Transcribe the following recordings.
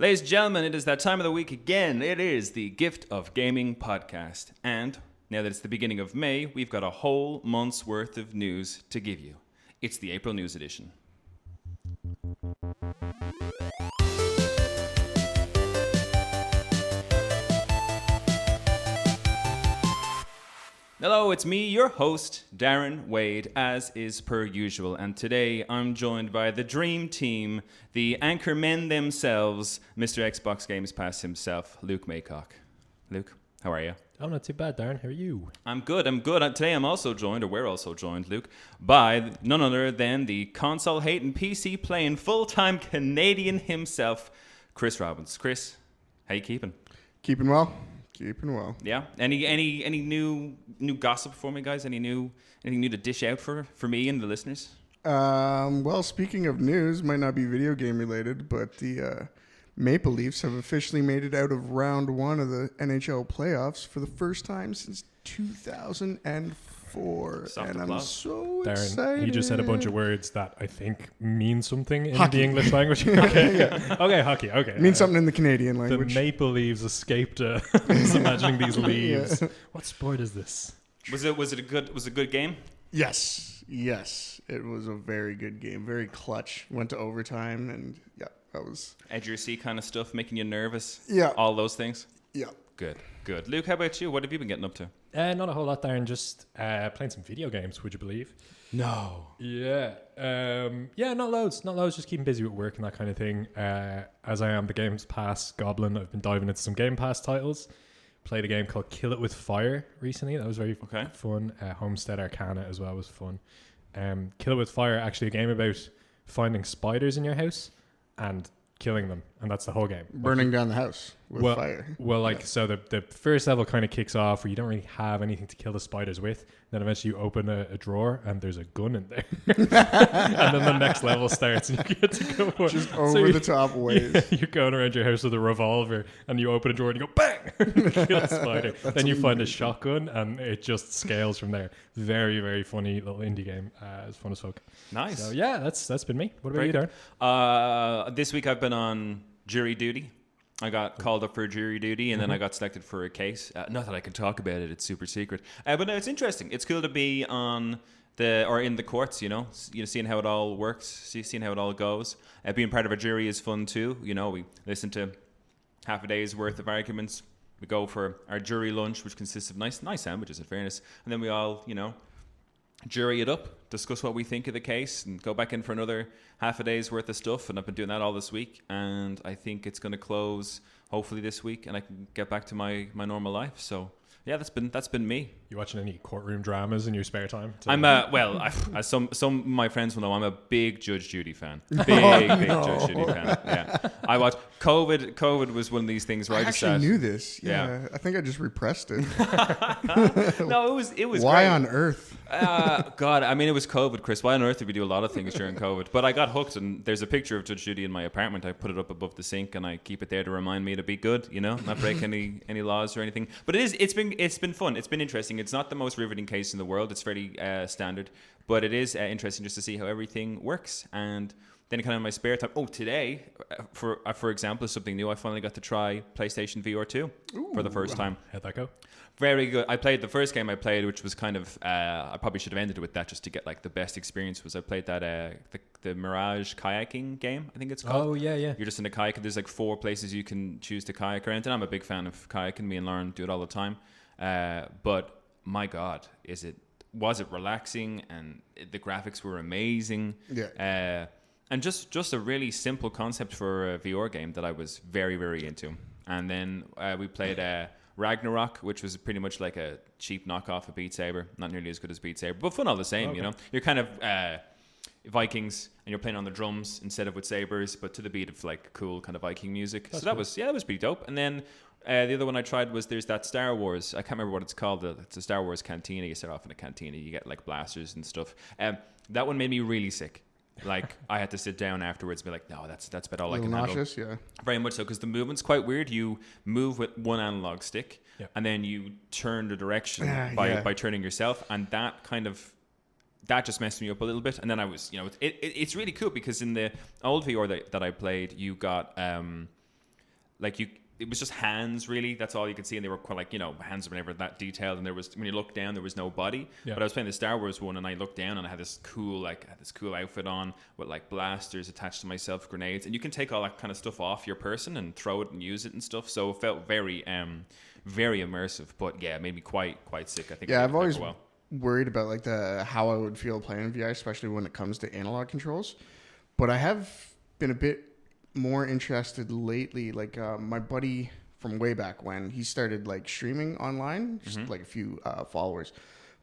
Ladies and gentlemen, it is that time of the week again. It is the Gift of Gaming podcast. And now that it's the beginning of May, we've got a whole month's worth of news to give you. It's the April News Edition. Hello, it's me, your host, Darren Wade, as is per usual. And today I'm joined by the dream team, the anchormen themselves, Mr. Xbox Games Pass himself, Luke Maycock. Luke, how are you? I'm not too bad, Darren. How are you? I'm good. Today I'm also joined, or we're also joined, Luke, by none other than the console-hating, PC-playing, full-time Canadian himself, Chris Robbins. Chris, how you keeping? Keeping well. Keeping well. Yeah. Any new gossip for me, guys? Anything new to dish out for me and the listeners? Well, speaking of news, might not be video game related, but the Maple Leafs have officially made it out of round one of the NHL playoffs for the first time since 2004. Soft and applause. I'm so Darren, excited. he just said a bunch of words that I think mean something in Hockey. the English language. Okay, yeah. Okay, hockey. Okay. Means something in the Canadian The language. Maple Leaves escaped. I was imagining these leaves. Yeah. What sport is this? Was it a good game? Yes. It was a very good game. Very clutch. Went to overtime, and yeah, that was... Edge your seat kind of stuff, making you nervous? Yeah. All those things? Yeah. Good. Luke, how about you? What have you been getting up to? Not a whole lot, Darren. Just playing some video games, would you believe? No. Yeah. Not loads. Just keeping busy with work and that kind of thing. As I am the Games Pass goblin, I've been diving into some Game Pass titles. Played a game called Kill It With Fire recently. That was very fun. Homestead Arcana as well was fun. Kill It With Fire, actually a game about finding spiders in your house and killing them. And that's the whole game. Burning down the house with fire. Well, so the first level kind of kicks off where you don't really have anything to kill the spiders with. Then eventually you open a drawer and there's a gun in there. And then the next level starts and you get to go for Just over the top ways. Yeah, you're going around your house with a revolver and you open a drawer and you go bang! Kill a spider. Then you find a shotgun and it just scales from there. Very, very funny little indie game. It's fun as fuck. Nice. So yeah, that's been me. What about you, Very Darren? This week I've been on jury duty. I got called up for jury duty, and then I got selected for a case. Not that I can talk about it; it's super secret. But no, it's interesting. It's cool to be in the courts. Seeing how it all works, seeing how it all goes. Being part of a jury is fun too. We listen to half a day's worth of arguments. We go for our jury lunch, which consists of nice sandwiches, in fairness, and then we all, jury it up, discuss what we think of the case, and go back in for another half a day's worth of stuff. And I've been doing that all this week, and I think it's going to close hopefully this week, and I can get back to my normal life. So yeah, that's been me. You watching any courtroom dramas in your spare time? I'm as some of my friends will know, I'm a big Judge Judy fan. Big Judge Judy fan. Yeah, I watched COVID. COVID was one of these things where I just actually knew this. Yeah, I think I just repressed it. No, it was. Why great. on earth? God, I mean, it was COVID, Chris. Why on earth did we do a lot of things during COVID? But I got hooked, and there's a picture of Judge Judy in my apartment. I put it up above the sink, and I keep it there to remind me to be good. Not break any laws or anything. But it's been fun. It's been interesting. It's not the most riveting case in the world. It's fairly standard, but it is interesting just to see how everything works. And then kind of in my spare time. Oh, today, for example, is something new. I finally got to try PlayStation VR 2 for the first time. How'd that go? Very good. I played the first game I played, which was kind of I probably should have ended with that just to get like the best experience. Was I played that the Mirage kayaking game, I think it's called. Oh yeah. You're just in a kayak. There's like 4 places you can choose to kayak around, and I'm a big fan of kayaking. Me and Lauren do it all the time. But my God, was it relaxing, and the graphics were amazing. Yeah. And just a really simple concept for a VR game that I was very, very into. And then we played Ragnarok, which was pretty much like a cheap knockoff of Beat Saber. Not nearly as good as Beat Saber, but fun all the same. Okay. You're kind of Vikings, and you're playing on the drums instead of with sabers, but to the beat of like cool kind of Viking music. That's that was pretty dope. And then the other one I tried was there's that Star Wars. I can't remember what it's called. It's a Star Wars cantina. You start off in a cantina. You get like blasters and stuff. That one made me really sick. Like I had to sit down afterwards and be like, no, that's about all I can handle. Nauseous, yeah. Very much so, because the movement's quite weird. You move with one analog stick, and then you turn the direction by turning yourself, and that just messed me up a little bit. And then I was, it's really cool because in the old VR that I played, you got it was just hands really. That's all you could see, and they were quite like, hands were never that detailed. And there was, when you look down, there was no body. Yeah. But I was playing the Star Wars one, and I looked down, and I had this cool outfit on with like blasters attached to myself, grenades, and you can take all that kind of stuff off your person and throw it and use it and stuff. So it felt very very immersive. But yeah, it made me quite sick. I think. Yeah, I've always worried about like how I would feel playing VR, especially when it comes to analog controls. But I have been a bit more interested lately. Like my buddy from way back when, he started like streaming online, just like a few followers,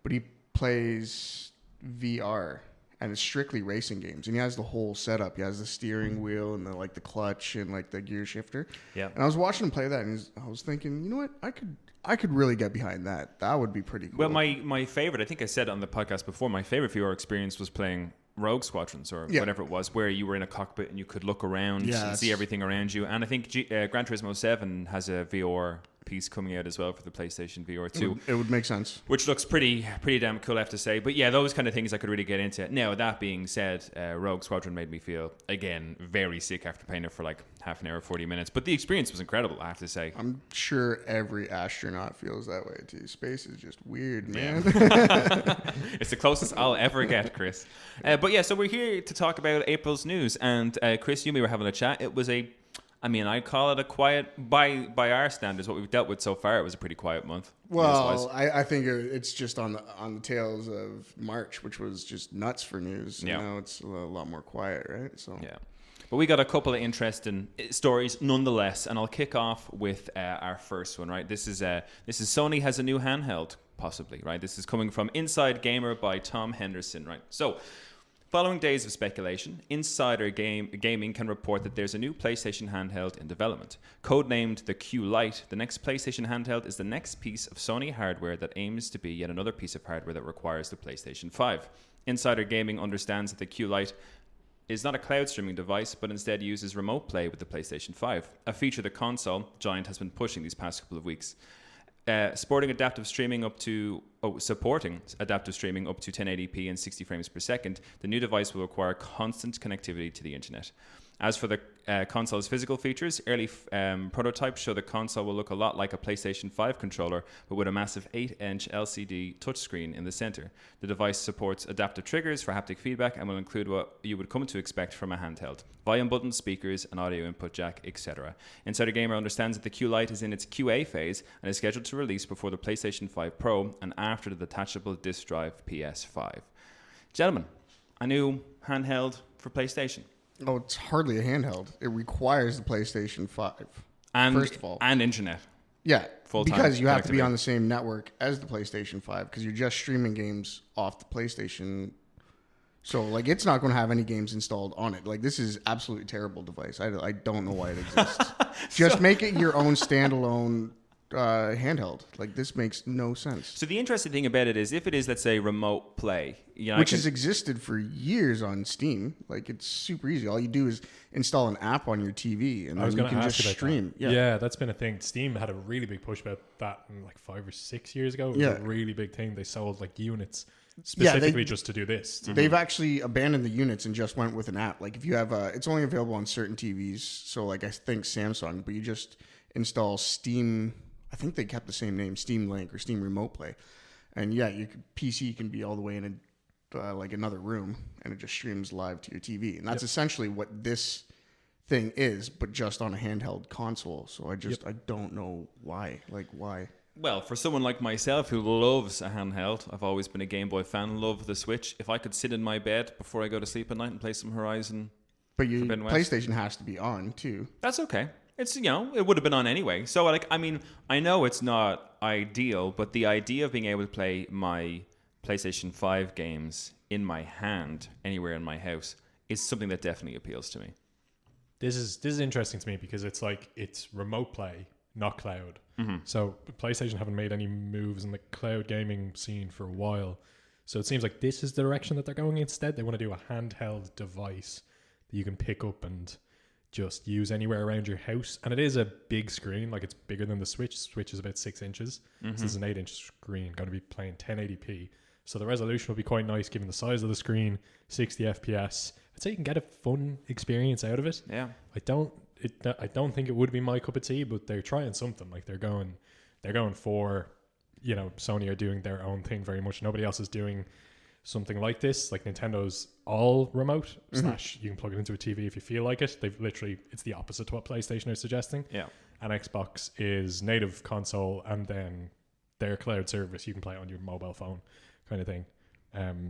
but he plays VR and it's strictly racing games, and he has the whole setup. He has the steering wheel and the clutch and like the gear shifter. Yeah. And I was watching him play that, and I was thinking, you know what, I could really get behind that. That would be pretty cool. Well, my favorite, I think I said on the podcast before, my favorite VR experience was playing Rogue Squadrons or whatever it was, where you were in a cockpit and you could look around and see everything around you. And I think Gran Turismo 7 has a VR piece coming out as well for the PlayStation VR 2. It would make sense. Which looks pretty damn cool, I have to say. But yeah, those kind of things I could really get into. Now, that being said, Rogue Squadron made me feel, again, very sick after playing it for like half an hour, 40 minutes. But the experience was incredible, I have to say. I'm sure every astronaut feels that way too. Space is just weird, man. Yeah. It's the closest I'll ever get, Chris. But yeah, so we're here to talk about April's news. And Chris, you and me were having a chat. It was I'd call it a quiet, by our standards, what we've dealt with so far, it was a pretty quiet month. Well, I think it's just on the tails of March, which was just nuts for news. Yeah. Now it's a lot more quiet, right? So yeah. But we got a couple of interesting stories nonetheless, and I'll kick off with our first one, right? This is Sony has a new handheld, possibly, right? This is coming from Inside Gamer by Tom Henderson, right? So, following days of speculation, Insider Gaming can report that there's a new PlayStation handheld in development. Codenamed the Q Lite, the next PlayStation handheld is the next piece of Sony hardware that aims to be yet another piece of hardware that requires the PlayStation 5. Insider Gaming understands that the Q Lite is not a cloud streaming device, but instead uses remote play with the PlayStation 5, a feature the console giant has been pushing these past couple of weeks. Supporting adaptive streaming up to 1080p and 60 frames per second, the new device will require constant connectivity to the internet. As for the console's physical features, early prototypes show the console will look a lot like a PlayStation 5 controller, but with a massive 8-inch LCD touchscreen in the center. The device supports adaptive triggers for haptic feedback and will include what you would come to expect from a handheld: volume buttons, speakers, an audio input jack, etc. Insider Gamer understands that the Q Lite is in its QA phase and is scheduled to release before the PlayStation 5 Pro and after the detachable disc drive PS5. Gentlemen, a new handheld for PlayStation. Oh, it's hardly a handheld. It requires the PlayStation 5. First of all. And internet. Yeah, Full-time because you have to be connectivity. on the same network as the PlayStation 5 because you're just streaming games off the PlayStation. So, like, it's not going to have any games installed on it. Like, this is absolutely terrible device. I don't know why it exists. Just make it your own standalone handheld. Like, this makes no sense. So the interesting thing about it is, if it is, let's say, remote play, which has existed for years on Steam. Like, it's super easy. All you do is install an app on your TV, and then you can just stream. That. Yeah, that's been a thing. Steam had a really big push about that like 5 or 6 years ago. It was a really big thing. They sold like units specifically just to do this. They've actually abandoned the units and just went with an app. Like, if you have it's only available on certain TVs. So, like, I think Samsung, but you just install Steam. I think they kept the same name, Steam Link or Steam Remote Play. And yeah, PC can be all the way in like another room, and it just streams live to your TV. And that's essentially what this thing is, but just on a handheld console. So I don't know why. Like, why? Well, for someone like myself who loves a handheld, I've always been a Game Boy fan, love the Switch. If I could sit in my bed before I go to sleep at night and play some Horizon, but PlayStation has to be on too. That's okay. It's, it would have been on anyway. So, like, I mean, I know it's not ideal, but the idea of being able to play my PlayStation 5 games in my hand anywhere in my house is something that definitely appeals to me. This is interesting to me because it's like it's remote play, not cloud. Mm-hmm. So PlayStation haven't made any moves in the cloud gaming scene for a while. So it seems like this is the direction that they're going instead. They want to do a handheld device that you can pick up and just use anywhere around your house. And it is a big screen, like it's bigger than the Switch. Switch is about 6 inches. Mm-hmm. This is an 8-inch screen, going to be playing 1080p. So the resolution will be quite nice given the size of the screen, 60 FPS. I'd say you can get a fun experience out of it. Yeah. I don't I don't think it would be my cup of tea, but they're trying something. Like they're going for, Sony are doing their own thing very much. Nobody else is doing something like this. Like Nintendo's all remote / you can plug it into a TV if you feel like it. It's the opposite to what PlayStation is suggesting. Yeah. And Xbox is native console, and then their cloud service, you can play it on your mobile phone kind of thing.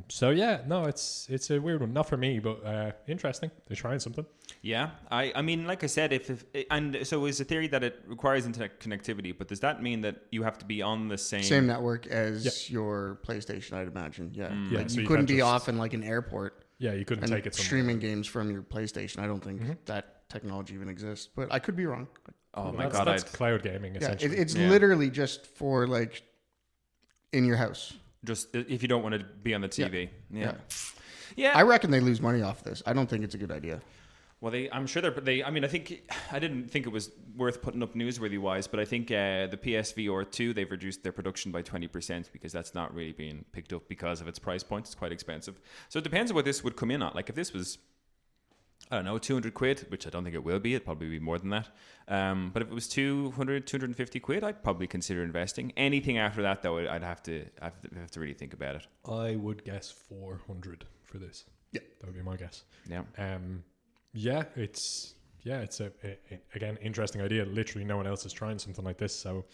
So yeah, no, it's a weird one. Not for me, but interesting. They're trying something. Yeah, I mean, like I said, and so is the theory that it requires internet connectivity, but does that mean that you have to be on the same network as your PlayStation? I'd imagine. Yeah, Yeah, like so you you couldn't can't be just- off in like an airport. Yeah, you couldn't and take it somewhere. streaming games from your PlayStation. I don't think that technology even exists, but I could be wrong. Oh my that's, god, that's cloud gaming Yeah, essentially. it's literally just for like in your house. just if you don't want to be on the TV. Yeah. I reckon they lose money off this. I don't think it's a good idea. Well, I'm sure I mean, I didn't think it was worth putting up newsworthy wise, but I think the PSVR 2, they've reduced their production by 20% because that's not really being picked up because of its price point. It's quite expensive. So it depends on what this would come in at. Like if this was, I don't know, 200 quid, which I don't think it will be. It'd probably be more than that. But if it was 200, 250 quid, I'd probably consider investing. Anything after that, though, I'd have to really think about it. I would guess 400 for this. Yeah. That would be my guess. Yeah. It's a again, interesting idea. Literally no one else is trying something like this, so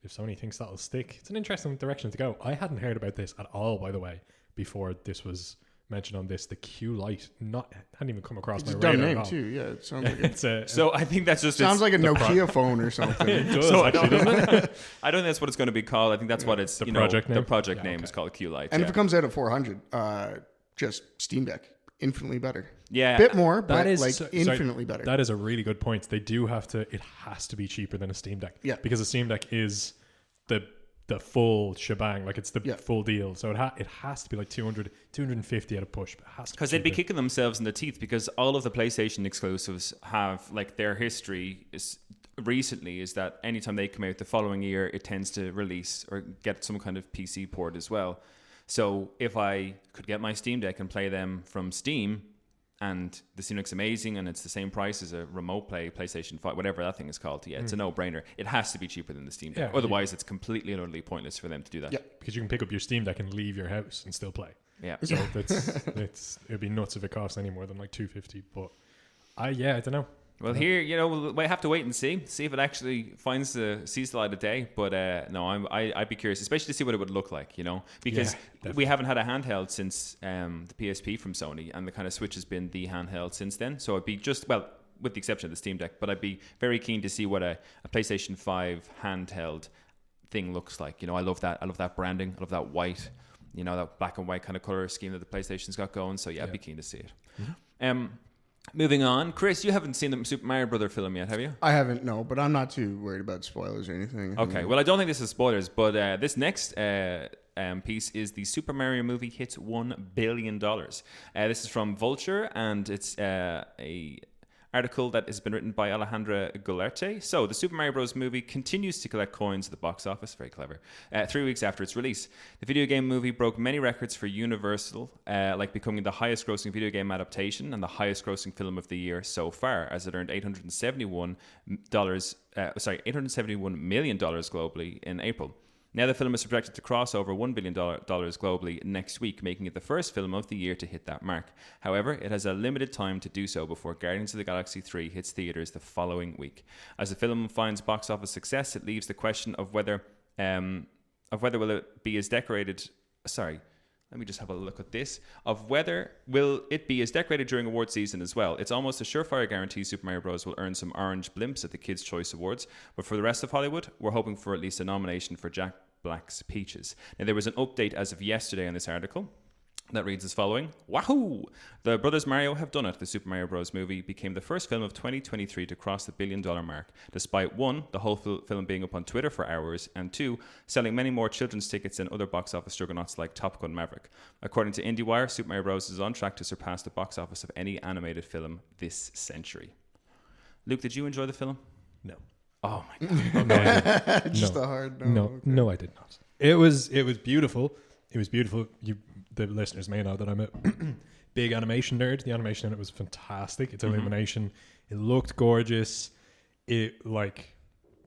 if Sony thinks that'll stick, it's an interesting direction to go. I hadn't heard about this at all, by the way, before this was mentioned on this. The Q Lite hadn't even come across It's my a dumb radar name at all. too. Yeah, it sounds like So I think that's just sounds like a Nokia phone or something. It does, So actually, doesn't it? I don't think that's what it's going to be called. I think that's what it's The project name? The project Yeah, name okay. is called Q-Lite. And yeah. if it comes out at 400, just Steam Deck, infinitely better. Yeah. Bit more, but That is like sorry, infinitely better. That is a really good point. They do have to. It has to be cheaper than a Steam Deck. Yeah. Because a Steam Deck is the full shebang. Like it's the Yeah. full deal. So it has to be like 200, 250 at a push. But it has to Because they'd be kicking themselves in the teeth because all of the PlayStation exclusives have like their history recently is that anytime they come out the following year, it tends to release or get some kind of PC port as well. So if I could get my Steam Deck and play them from Steam, and the Steam Deck's amazing and it's the same price as a remote play PlayStation 5, whatever that thing is called, it's a no-brainer. It has to be cheaper than the Steam Deck. Yeah, Otherwise, it's completely and utterly pointless for them to do that. Yeah. because you can pick up your Steam Deck and leave your house and still play. Yeah. So it'd be nuts if it costs any more than like $250. But I don't know. Well, here, we'll have to wait and see if it actually sees the light of day. But no, I'd be curious, especially to see what it would look like, because we haven't had a handheld since the PSP from Sony, and the kind of Switch has been the handheld since then. So I'd be with the exception of the Steam Deck, but I'd be very keen to see what a PlayStation 5 handheld thing looks like. I love that. I love that branding. I love that white, that black and white kind of color scheme that the PlayStation's got going. So I'd be keen to see it. Mm-hmm. Moving on, Chris, you haven't seen the Super Mario Brother film yet, have you? I haven't, no, but I'm not too worried about spoilers or anything. Okay, well, I don't think this is spoilers, but this next piece is the Super Mario movie hits $1 billion. This is from Vulture, and it's a article that has been written by Alejandra Gularte. So the Super Mario Bros. Movie continues to collect coins at the box office, very clever, 3 weeks after its release. The video game movie broke many records for Universal, like becoming the highest grossing video game adaptation and the highest grossing film of the year so far, as it earned $871 million globally in April. Now the film is projected to cross over $1 billion globally next week, making it the first film of the year to hit that mark. However, it has a limited time to do so before Guardians of the Galaxy 3 hits theaters the following week. As the film finds box office success, it leaves the question of whether will it be as decorated. Sorry, let me just have a look at this. Of whether will it be as decorated during award season as well. It's almost a surefire guarantee Super Mario Bros. Will earn some orange blimps at the Kids' Choice Awards. But for the rest of Hollywood, we're hoping for at least a nomination for Jack Black's Peaches. Now, there was an update as of yesterday on this article that reads as following. Wahoo! The Brothers Mario have done it. The Super Mario Bros. Movie became the first film of 2023 to cross the $1 billion mark, despite 1, the whole film being up on Twitter for hours, and 2, selling many more children's tickets than other box office juggernauts like Top Gun Maverick. According to IndieWire, Super Mario Bros. Is on track to surpass the box office of any animated film this century. Luke, did you enjoy the film? No. Oh my god! No, I didn't. Just a hard no. No, I did not. It was beautiful. It was beautiful. the listeners may know that I'm a big animation nerd. The animation in it was fantastic. It's Illumination. It looked gorgeous. It like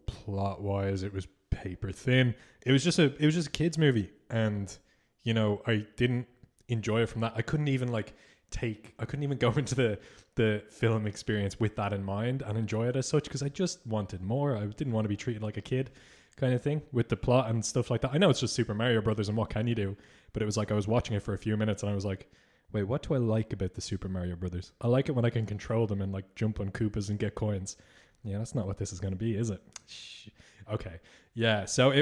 plot wise, it was paper thin. It was just a kids movie, and you know, I didn't enjoy it from that. I couldn't even go into the film experience with that in mind and enjoy it as such, because I just wanted more. I didn't want to be treated like a kid kind of thing with the plot and stuff like that. I know it's just Super Mario Brothers and what can you do, but it was like I was watching it for a few minutes and I was like, wait, what do I like about the Super Mario Brothers? I like it when I can control them and like jump on Koopas and get coins. Yeah, that's not what this is going to be, is it? Okay. Yeah, so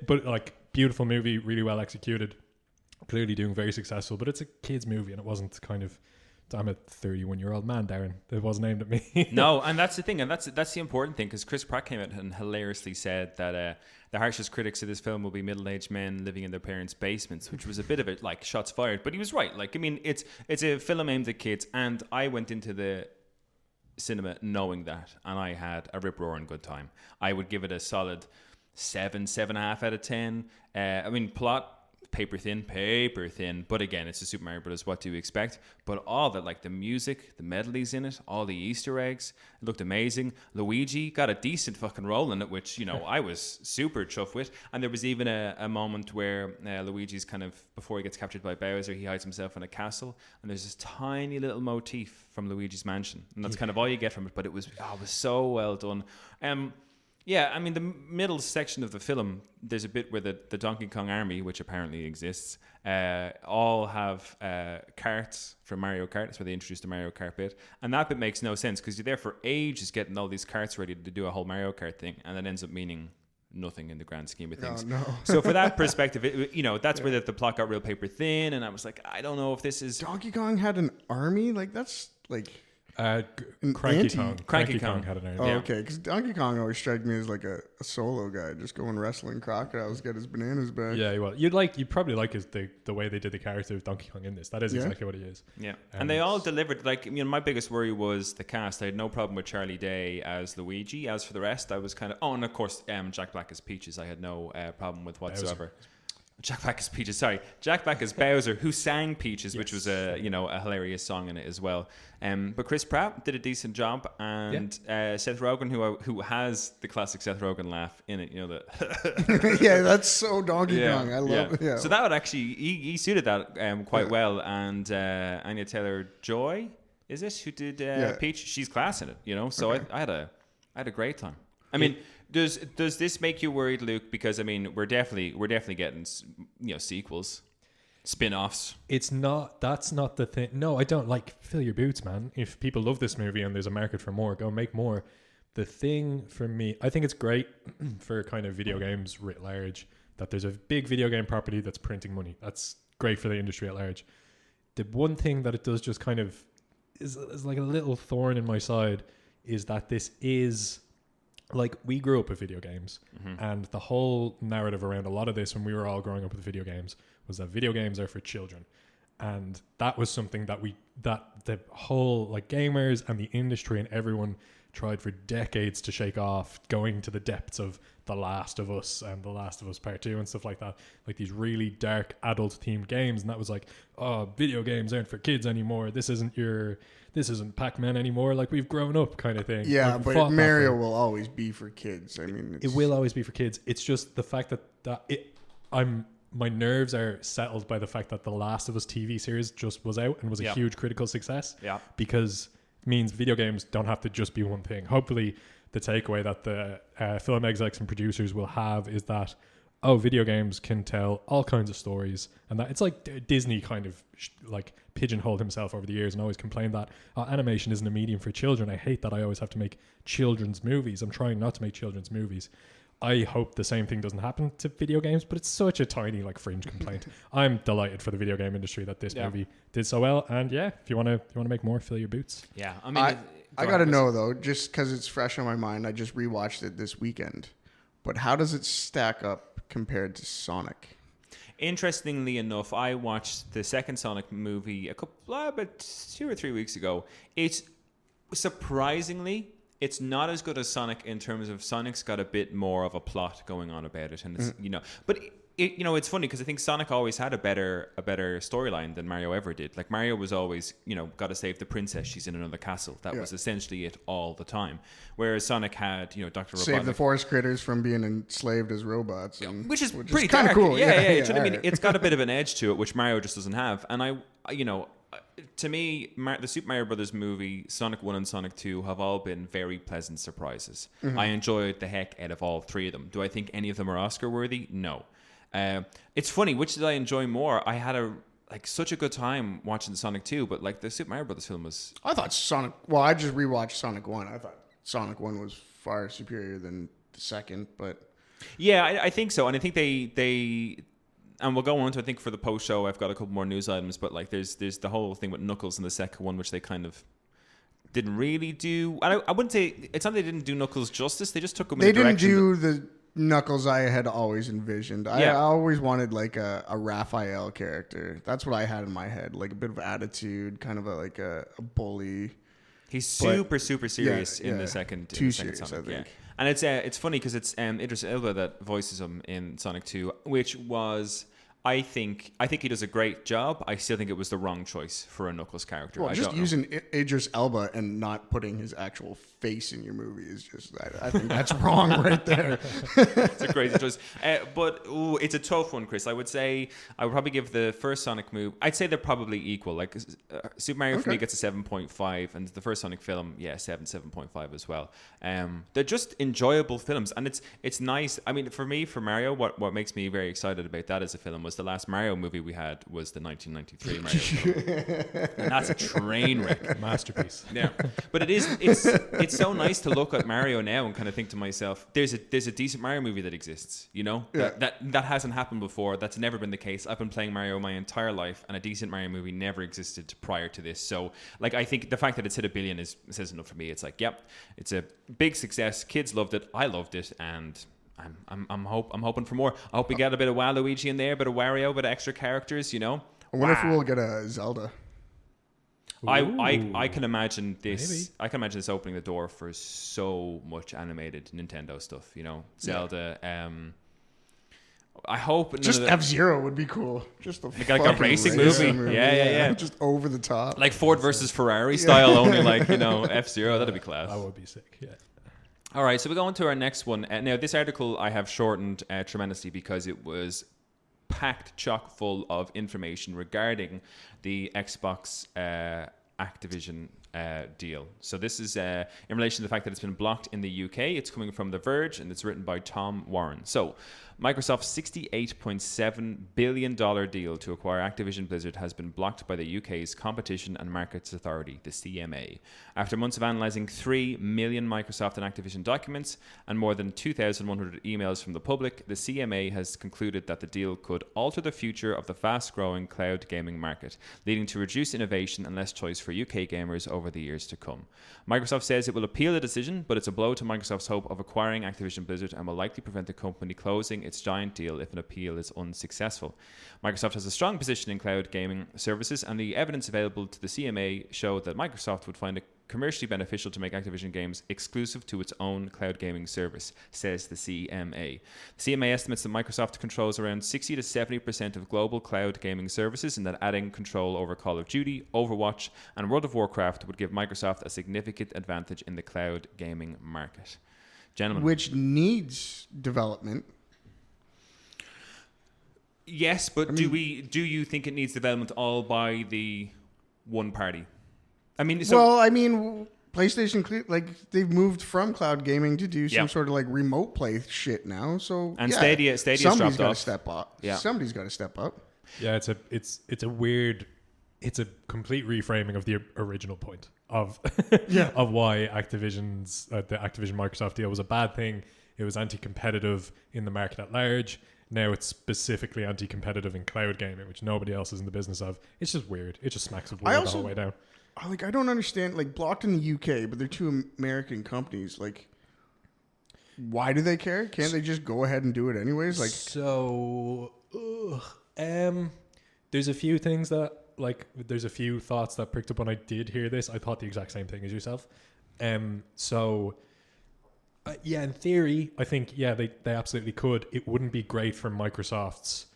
but like beautiful movie, really well executed, clearly doing very successful, but it's a kid's movie and it wasn't kind of, I'm a 31-year-old man, Darren. It wasn't aimed at me. No, and that's the thing, and that's the important thing, because Chris Pratt came out and hilariously said that the harshest critics of this film will be middle-aged men living in their parents' basements, which was a bit of it, like shots fired. But he was right. Like, I mean, it's a film aimed at kids, and I went into the cinema knowing that, and I had a rip-roaring good time. I would give it a solid 7.5 out of 10. I mean, plot, paper thin, but again, it's a Super Mario Brothers, what do you expect? But all that, like the music, the melodies in it, all the Easter eggs, it looked amazing. Luigi got a decent fucking role in it, which, you know, I was super chuffed with. And there was even a moment where Luigi's kind of, before he gets captured by Bowser, he hides himself in a castle, and there's this tiny little motif from Luigi's mansion, and that's kind of all you get from it, but it was so well done. Yeah, I mean, the middle section of the film, there's a bit where the Donkey Kong army, which apparently exists, all have carts from Mario Kart. That's where they introduced the Mario Kart bit. And that bit makes no sense, because you're there for ages getting all these carts ready to do a whole Mario Kart thing, and it ends up meaning nothing in the grand scheme of things. No. So for that perspective, that's where the plot got real paper thin, and I was like, I don't know if this is... Donkey Kong had an army? Like, that's like... Cranky Kong had an army. Oh, okay. Because Donkey Kong always struck me as like a solo guy, just going wrestling crocodiles, get his bananas back. Yeah, well, you'd probably like the way they did the character of Donkey Kong in this. That is exactly what he is. Yeah, and they all delivered. Like, I mean, my biggest worry was the cast. I had no problem with Charlie Day as Luigi. As for the rest, I was kind of... Oh, and of course, Jack Black as Peaches, I had no problem with whatsoever. Jack Black as Peaches, sorry. Jack Black as Bowser, who sang Peaches, which was a hilarious song in it as well. But Chris Pratt did a decent job, and Seth Rogen, who has the classic Seth Rogen laugh in it, the yeah, that's so Donkey Kong. I love it. Yeah. So that would actually he suited that quite well, and Anya Taylor-Joy, is it, who did Peach? She's class in it, So okay. I had a great time. I mean, does this make you worried, Luke? Because I mean, we're definitely getting sequels, spin-offs. That's not the thing. No, I don't. Like, fill your boots, man. If people love this movie and there's a market for more, go make more. The thing for me, I think it's great for kind of video games writ large that there's a big video game property that's printing money. That's great for the industry at large. The one thing that it does just kind of is like a little thorn in my side is that this is... Like, we grew up with video games, and the whole narrative around a lot of this when we were all growing up with video games was that video games are for children. And that was something that the whole, like, gamers and the industry and everyone tried for decades to shake off, going to the depths of The Last of Us and The Last of Us Part 2 and stuff like that. Like, these really dark adult-themed games, and that was like, oh, video games aren't for kids anymore. This isn't Pac-Man anymore. Like, we've grown up, kind of thing. Yeah, like, but Mario will always be for kids. I mean, it will always be for kids. It's just the fact my nerves are settled by the fact that the Last of Us TV series just was out and was a huge critical success. Yeah, because it means video games don't have to just be one thing. Hopefully, the takeaway that the film execs and producers will have is that, video games can tell all kinds of stories, and that it's like Disney kind of like pigeonholed himself over the years and always complained that animation isn't a medium for children. I hate that I always have to make children's movies. I'm trying not to make children's movies. I hope the same thing doesn't happen to video games, but it's such a tiny, like, fringe complaint. I'm delighted for the video game industry that this movie did so well, and if you want to make more, fill your boots. Yeah, I mean, I got to know though, just because it's fresh on my mind. I just rewatched it this weekend, but how does it stack up compared to Sonic? Interestingly enough, I watched the second Sonic movie about 2 or 3 weeks ago. It's surprisingly, it's not as good as Sonic in terms of Sonic's got a bit more of a plot going on about it, and it's but it's funny because I think Sonic always had a better storyline than Mario ever did. Like Mario was always, got to save the princess. She's in another castle. That was essentially it all the time. Whereas Sonic had, Dr. Robotnik. Save the forest critters from being enslaved as robots. Which is pretty kind of cool. Yeah. You know what I mean? It's got a bit of an edge to it, which Mario just doesn't have. And to me, the Super Mario Brothers movie, Sonic 1 and Sonic 2 have all been very pleasant surprises. I enjoyed the heck out of all three of them. Do I think any of them are Oscar worthy? No. It's funny, which did I enjoy more? I had such a good time watching Sonic 2, but like the Super Mario Brothers film was... I thought Sonic... Well, I just rewatched Sonic 1. I thought Sonic 1 was far superior than the second, but... Yeah, I think so. And I think they and we'll go on to, I think for the post show, I've got a couple more news items, but like there's the whole thing with Knuckles in the second one, which they kind of didn't really do. And I wouldn't say... It's not they didn't do Knuckles justice. They just took him in a direction... They didn't do the... Knuckles I had always envisioned. I always wanted like a Raphael character. That's what I had in my head. Like a bit of attitude, kind of a bully. He's super serious in the second. Too Sonic, serious, I think. Yeah. And it's funny because it's Idris Elba that voices him in Sonic 2, which was... I think he does a great job. I still think it was the wrong choice for a Knuckles character. Well, just using Idris Elba and not putting his actual face in your movie is just... I think that's wrong right there. It's a crazy choice. But it's a tough one, Chris. I would say I would probably give the first Sonic movie... I'd say they're probably equal. Like Super Mario for me gets a 7.5, and the first Sonic film, 7.5 as well. They're just enjoyable films, and it's nice. I mean, for me, for Mario, what makes me very excited about that as a film was the last Mario movie we had was the 1993 Mario film. And that's a train wreck. Masterpiece. Yeah. But it's so nice to look at Mario now and kind of think to myself, there's a decent Mario movie that exists, Yeah. That hasn't happened before. That's never been the case. I've been playing Mario my entire life, and a decent Mario movie never existed prior to this. So like I think the fact that it's hit $1 billion says enough for me. It's like, yep, it's a big success. Kids loved it. I loved it, and I'm hoping for more. I hope we get a bit of Waluigi in there, a bit of Wario, a bit of extra characters, I wonder if we'll get a Zelda. I can imagine this. Maybe. I can imagine this opening the door for so much animated Nintendo stuff. Zelda. I hope just F-Zero would be cool. Just like a racing movie. Yeah. Just over the top, like Ford versus Ferrari style. Only like F-Zero. That'd be class. That would be sick. Yeah. All right, so we go on to our next one. Now, this article I have shortened tremendously because it was packed chock full of information regarding the Xbox Activision deal. So this is in relation to the fact that it's been blocked in the UK. It's coming from The Verge, and it's written by Tom Warren. So Microsoft's $68.7 billion deal to acquire Activision Blizzard has been blocked by the UK's Competition and Markets Authority, the CMA. After months of analysing 3 million Microsoft and Activision documents and more than 2,100 emails from the public, the CMA has concluded that the deal could alter the future of the fast-growing cloud gaming market, leading to reduced innovation and less choice for UK gamers over the years to come. Microsoft says it will appeal the decision, but it's a blow to Microsoft's hope of acquiring Activision Blizzard and will likely prevent the company closing its giant deal if an appeal is unsuccessful. Microsoft has a strong position in cloud gaming services, and the evidence available to the CMA showed that Microsoft would find it commercially beneficial to make Activision games exclusive to its own cloud gaming service, says the CMA. The CMA estimates that Microsoft controls around 60 to 70% of global cloud gaming services, and that adding control over Call of Duty, Overwatch, and World of Warcraft would give Microsoft a significant advantage in the cloud gaming market. Gentlemen. Which needs development. Yes, but do you think it needs development all by the one party? I mean, PlayStation, like, they've moved from cloud gaming to do some sort of like remote play shit now. So Stadia's somebody's dropped got to off. step up. Yeah, somebody's got to step up. Yeah, it's a complete reframing of the original point of of why Activision's the Activision Microsoft deal was a bad thing. It was anti-competitive in the market at large. Now it's specifically anti-competitive in cloud gaming, which nobody else is in the business of. It's just weird. It just smacks of weird the whole way down. I don't understand. Like, blocked in the UK, but they're two American companies. Like, why do they care? Can't they just go ahead and do it anyways? Like, there's a few things that, like, there's a few thoughts that pricked up when I did hear this. I thought the exact same thing as yourself. Yeah, in theory, I think they absolutely could. It wouldn't be great for Microsoft's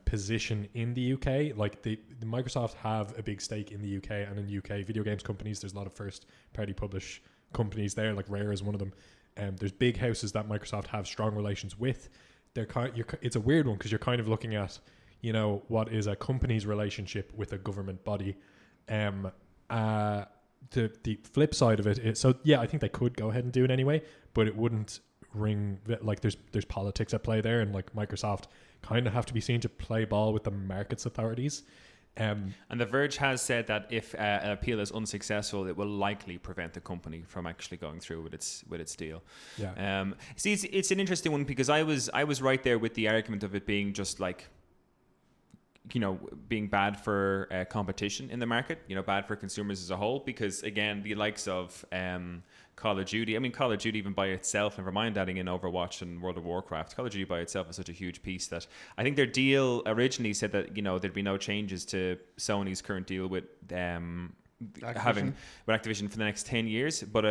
position in the UK. Like the Microsoft have a big stake in the UK, and in UK video games companies, there's a lot of first party publish companies there. Like Rare is one of them. There's big houses that Microsoft have strong relations with. It's a weird one because you're kind of looking at, what is a company's relationship with a government body. The flip side of it is, I think they could go ahead and do it anyway, but it wouldn't ring, like there's politics at play there, and like Microsoft kind of have to be seen to play ball with the markets authorities. And The Verge has said that if an appeal is unsuccessful, it will likely prevent the company from actually going through with its deal. Yeah. See, it's an interesting one because I was right there with the argument of it being just like, being bad for competition in the market, bad for consumers as a whole, because again, the likes of Call of Duty, Call of Duty even by itself, never mind adding in Overwatch and World of Warcraft, Call of Duty by itself is such a huge piece that I think their deal originally said that, there'd be no changes to Sony's current deal with Activision for the next 10 years. But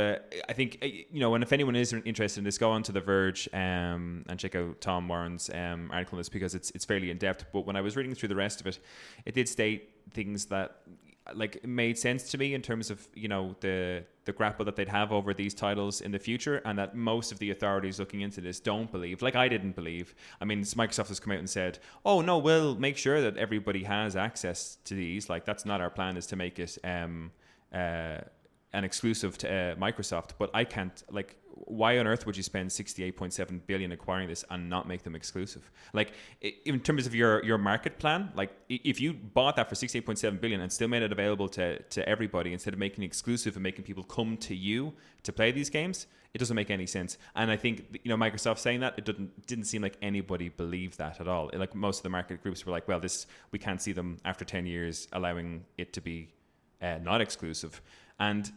I think, and if anyone is interested in this, go on to The Verge and check out Tom Warren's article on this, because it's fairly in-depth. But when I was reading through the rest of it, it did state things that made sense to me in terms of, the grapple that they'd have over these titles in the future, and that most of the authorities looking into this don't believe, like I didn't believe. Microsoft has come out and said, oh no, we'll make sure that everybody has access to these. Like, that's not our plan, is to make it an exclusive to Microsoft. But I can't, why on earth would you spend 68.7 billion acquiring this and not make them exclusive? Like, in terms of your market plan, like if you bought that for 68.7 billion and still made it available to everybody, instead of making it exclusive and making people come to you to play these games, it doesn't make any sense. And I think, Microsoft saying that, it didn't seem like anybody believed that at all. Like, most of the market groups were like, well, we can't see them after 10 years allowing it to be not exclusive. And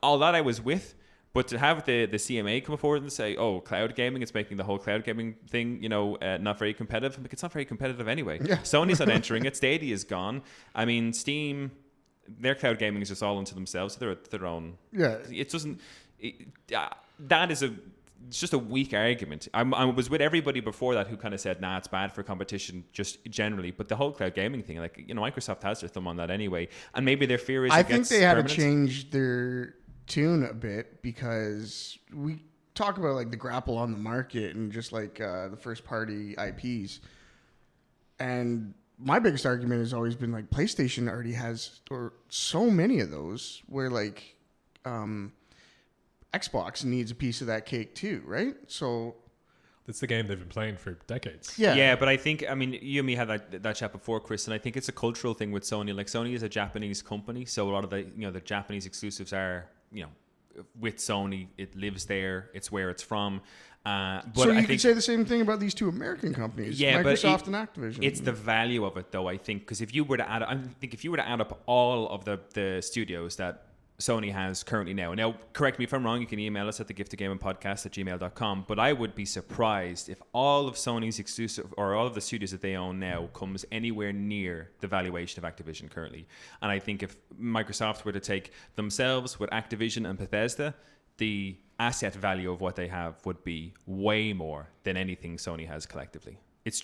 all that I was with. But to have the CMA come forward and say, oh, cloud gaming, it's making the whole cloud gaming thing, not very competitive. It's not very competitive anyway. Yeah. Sony's not entering it. Stadia is gone. Steam, their cloud gaming is just all unto themselves. They're their own. Yeah. It doesn't. It's just a weak argument. I was with everybody before that who kind of said, nah, it's bad for competition just generally. But the whole cloud gaming thing, Microsoft has their thumb on that anyway. And maybe their fear is I think they had to change their tune a bit, because we talk about the grapple on the market and just the first party IPs, and my biggest argument has always been PlayStation already has so many of those, where Xbox needs a piece of that cake too, right? So that's the game they've been playing for decades. Yeah, but I think, you and me had that chat before, Chris, and I think it's a cultural thing with Sony. Like, Sony is a Japanese company, so a lot of the the Japanese exclusives are with Sony. It lives there. It's where it's from. But so you could say the same thing about these two American companies, Microsoft and Activision. It's the value of it, though. I think, because if you were to add up all of the studios that Sony has currently now, correct me if I'm wrong, you can email us at thegiftofgamingpodcast@gmail.com, but I would be surprised if all of Sony's exclusive, or all of the studios that they own now, comes anywhere near the valuation of Activision currently. And I think if Microsoft were to take themselves with Activision and Bethesda, the asset value of what they have would be way more than anything Sony has collectively. It's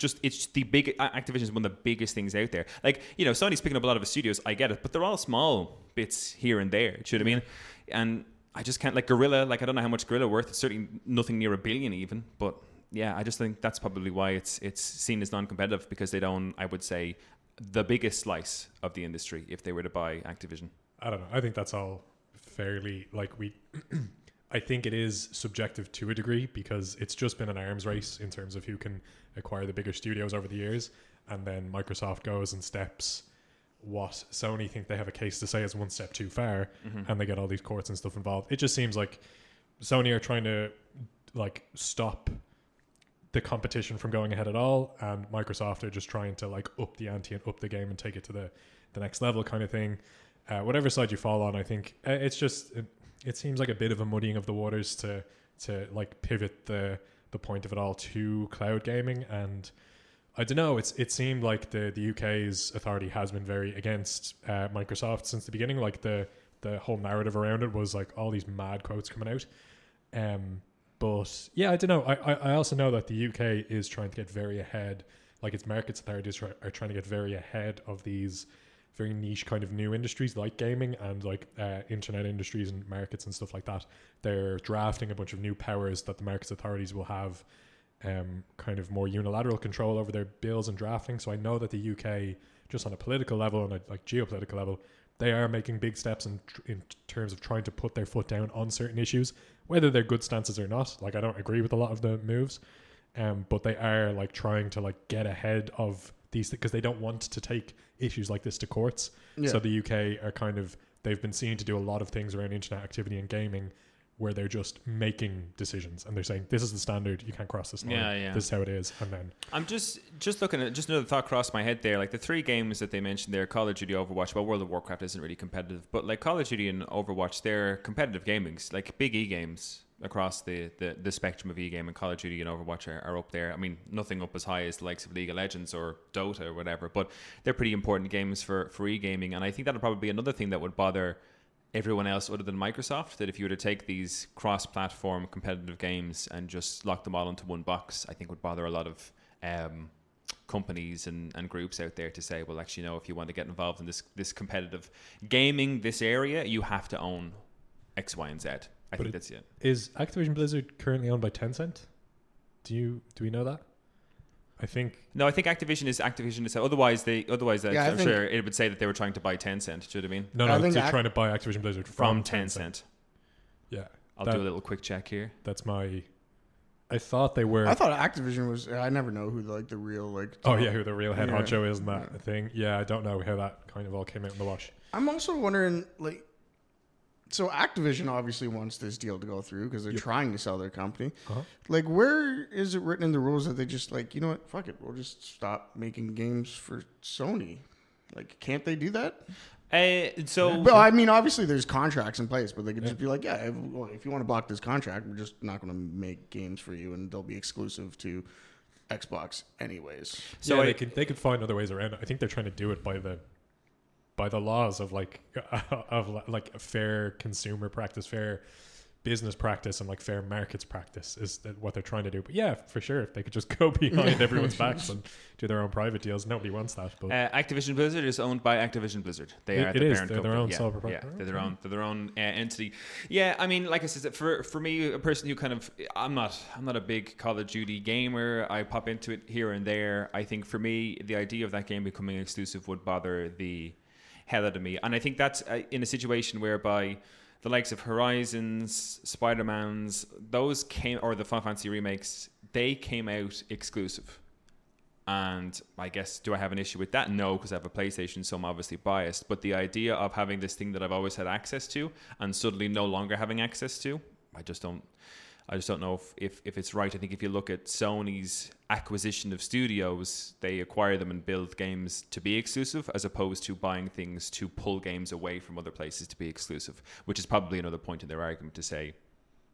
the big. Activision is one of the biggest things out there. Sony's picking up a lot of the studios. I get it, but they're all small bits here and there. Do you know what I mean? And I just can't, Guerrilla. I don't know how much Guerrilla worth. It's certainly nothing near $1 billion even. But yeah, I just think that's probably why it's seen as non-competitive, because they own, I would say, the biggest slice of the industry if they were to buy Activision. I don't know. I think that's all fairly I think it is subjective to a degree, because it's just been an arms race in terms of who can acquire the bigger studios over the years, and then Microsoft goes and steps what Sony think they have a case to say is one step too far, and they get all these courts and stuff involved. It just seems like Sony are trying to stop the competition from going ahead at all, and Microsoft are just trying to up the ante and up the game and take it to the next level kind of thing. Whatever side you fall on, I think it's just it seems like a bit of a muddying of the waters to pivot the point of it all to cloud gaming. And I don't know, it seemed like the UK's authority has been very against Microsoft since the beginning. The whole narrative around it was all these mad quotes coming out, But yeah, I don't know. I also know that the UK is trying to get very ahead. Like its markets authorities are trying to get very ahead of these very niche kind of new industries like gaming and like internet industries and markets and stuff like that. They're drafting a bunch of new powers that the markets authorities will have kind of more unilateral control over their bills and drafting. So I know that the UK, just on a political level and a like geopolitical level, they are making big steps in terms of trying to put their foot down on certain issues, whether they're good stances or not. Like I don't agree with a lot of the moves, but they are like trying to like get ahead of these because they don't want to take issues like this to courts. Yeah. So the UK are kind of, they've been seen to do a lot of things around internet activity and gaming where they're just making decisions and they're saying this is the standard, you can't cross this line, this is how it is. And then I'm just looking at, just another thought crossed my head there, like the three games that they mentioned there, Call of Duty, Overwatch. Well, World of Warcraft isn't really competitive, but like Call of Duty and Overwatch, they're competitive gamings, like big games across the spectrum of e-game, and Call of Duty and Overwatch are up there. I mean, nothing up as high as the likes of League of Legends or Dota or whatever, but they're pretty important games for e-gaming. And I think that'll probably be another thing that would bother everyone else other than Microsoft, that if you were to take these cross-platform competitive games and just lock them all into one box, I think would bother a lot of companies and groups out there to say, well, actually, no, if you want to get involved in this competitive gaming, this area, you have to own X, Y, and Z. I think that's it. Is Activision Blizzard currently owned by Tencent? Do we know that? I think Activision is otherwise I'm think, sure it would say that they were trying to buy Tencent. Do you know what I mean? No, I think they're trying to buy Activision Blizzard from Tencent. Yeah, I'll do a little quick check here. That's my. I thought they were. I thought Activision was. I never know who like the real like. Who the real head honcho is in that thing. Yeah, I don't know how that kind of all came out in the wash. I'm also wondering like. So Activision obviously wants this deal to go through because they're trying to sell their company. Uh-huh. Like, where is it written in the rules that they just like, you know what, fuck it, we'll just stop making games for Sony? Like, can't they do that? Well, I mean, obviously there's contracts in place, but they could just be like, if you want to block this contract, we're just not going to make games for you, and they'll be exclusive to Xbox anyways. So they could find other ways around it. I think they're trying to do it by the laws of like fair consumer practice, fair business practice, and like fair markets practice is what they're trying to do. But yeah, for sure, if they could just go behind everyone's backs and do their own private deals, nobody wants that. But Activision Blizzard is owned by Activision Blizzard. They are the parent company. Their own sole proprietor. Yeah, they're their own entity. Yeah, I mean, like I said, for me, a person who kind of, I'm not a big Call of Duty gamer. I pop into it here and there. I think for me, the idea of that game becoming exclusive would bother the hell out of me. And I think that's in a situation whereby the likes of Horizons, Spider-Mans, those came, or the Final Fantasy remakes, they came out exclusive. And I guess, do I have an issue with that? No, because I have a PlayStation, so I'm obviously biased. But the idea of having this thing that I've always had access to and suddenly no longer having access to, I just don't know if it's right. I think if you look at Sony's acquisition of studios, they acquire them and build games to be exclusive as opposed to buying things to pull games away from other places to be exclusive, which is probably another point in their argument to say,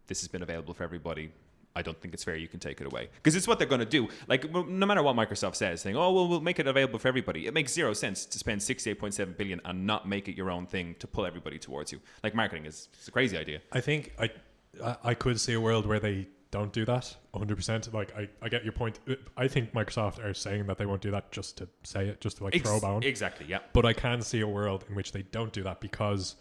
this has been available for everybody. I don't think it's fair you can take it away. Because it's what they're going to do. Like, no matter what Microsoft says, saying, oh, well, we'll make it available for everybody. It makes zero sense to spend $68.7 billion and not make it your own thing to pull everybody towards you. Like, marketing is a crazy idea. I think I could see a world where they don't do that 100%. Like, I get your point. I think Microsoft are saying that they won't do that just to say it, just to like throw bound. Exactly, yeah. But I can see a world in which they don't do that because,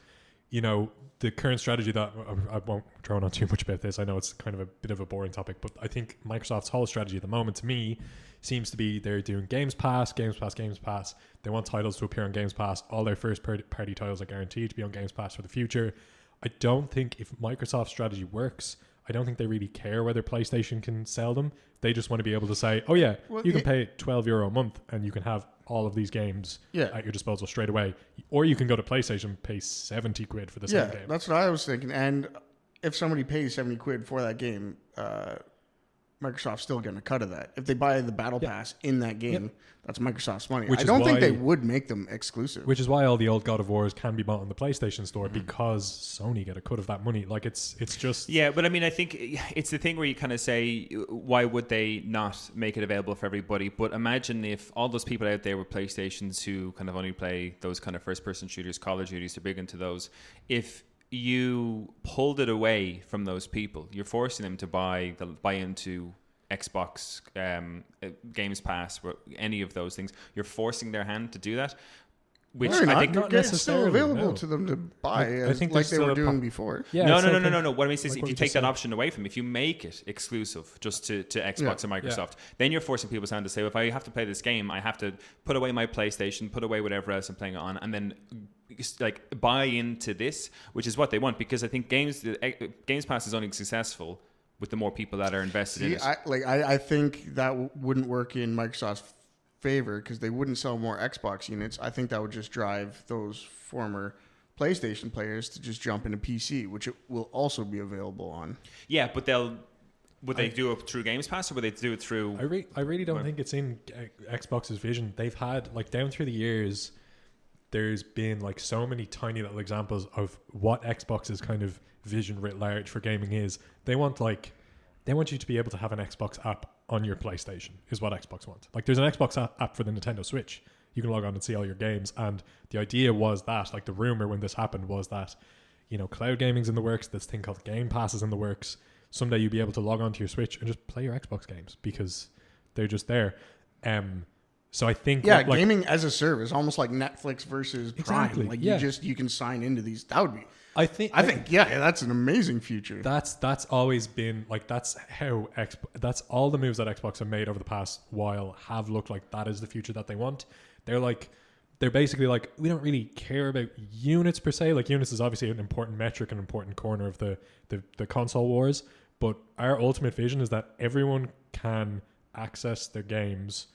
you know, the current strategy that I won't drone on too much about this. I know it's kind of a bit of a boring topic, but I think Microsoft's whole strategy at the moment to me seems to be they're doing Games Pass. They want titles to appear on Games Pass. All their first party titles are guaranteed to be on Games Pass for the future. I don't think if Microsoft's strategy works, I don't think they really care whether PlayStation can sell them. They just want to be able to say, oh yeah, you can pay €12 a month and you can have all of these games at your disposal straight away. Or you can go to PlayStation and pay 70 quid for the same game. That's what I was thinking. And if somebody pays 70 quid for that game, Microsoft's still getting a cut of that. If they buy the Battle Pass in that game, that's Microsoft's money. I don't think they would make them exclusive. Which is why all the old God of Wars can be bought on the PlayStation Store because Sony get a cut of that money. Like, it's just... Yeah, but I mean, I think it's the thing where you kind of say, why would they not make it available for everybody? But imagine if all those people out there with PlayStations who kind of only play those kind of first-person shooters, Call of Duties, they're big into those. If you pulled it away from those people. You're forcing them to buy into Xbox, Games Pass, any of those things. You're forcing their hand to do that. Which They're I think not it's still necessarily, available no. to them to buy, I think like there's they were still a doing before. Yeah, no. What I mean is, like if what you we take just that said. option away from them, if you make it exclusive just to Xbox and Microsoft, Yeah. then you're forcing people's hand to say, well, if I have to play this game, I have to put away my PlayStation, put away whatever else I'm playing it on, and then like buy into this, which is what they want. Because I think Games Pass is only successful with the more people that are invested in it. I think that wouldn't work in Microsoft's favor because they wouldn't sell more Xbox units. I think that would just drive those former PlayStation players to just jump into PC, which it will also be available on. Yeah, but would they do it through Games Pass or would they do it through? I really don't think it's in Xbox's vision. They've had, like, down through the years, there's been like so many tiny little examples of what Xbox's kind of vision writ large for gaming is. They want you to be able to have an Xbox app on your PlayStation is what Xbox wants. Like, there's an Xbox app for the Nintendo Switch. You can log on and see all your games. And the idea was that, like, the rumor when this happened was that, you know, cloud gaming's in the works. This thing called Game Pass is in the works. Someday you'll be able to log on to your Switch and just play your Xbox games because they're just there. So I think gaming as a service, almost like Netflix versus Prime. Exactly, Like yeah. you can sign into these. That would be. I think That's an amazing future. That's always been like that's all the moves that Xbox have made over the past while have looked like that is the future that they want. They're basically like, we don't really care about units per se. Like, units is obviously an important metric, an important corner of the console wars. But our ultimate vision is that everyone can access their games,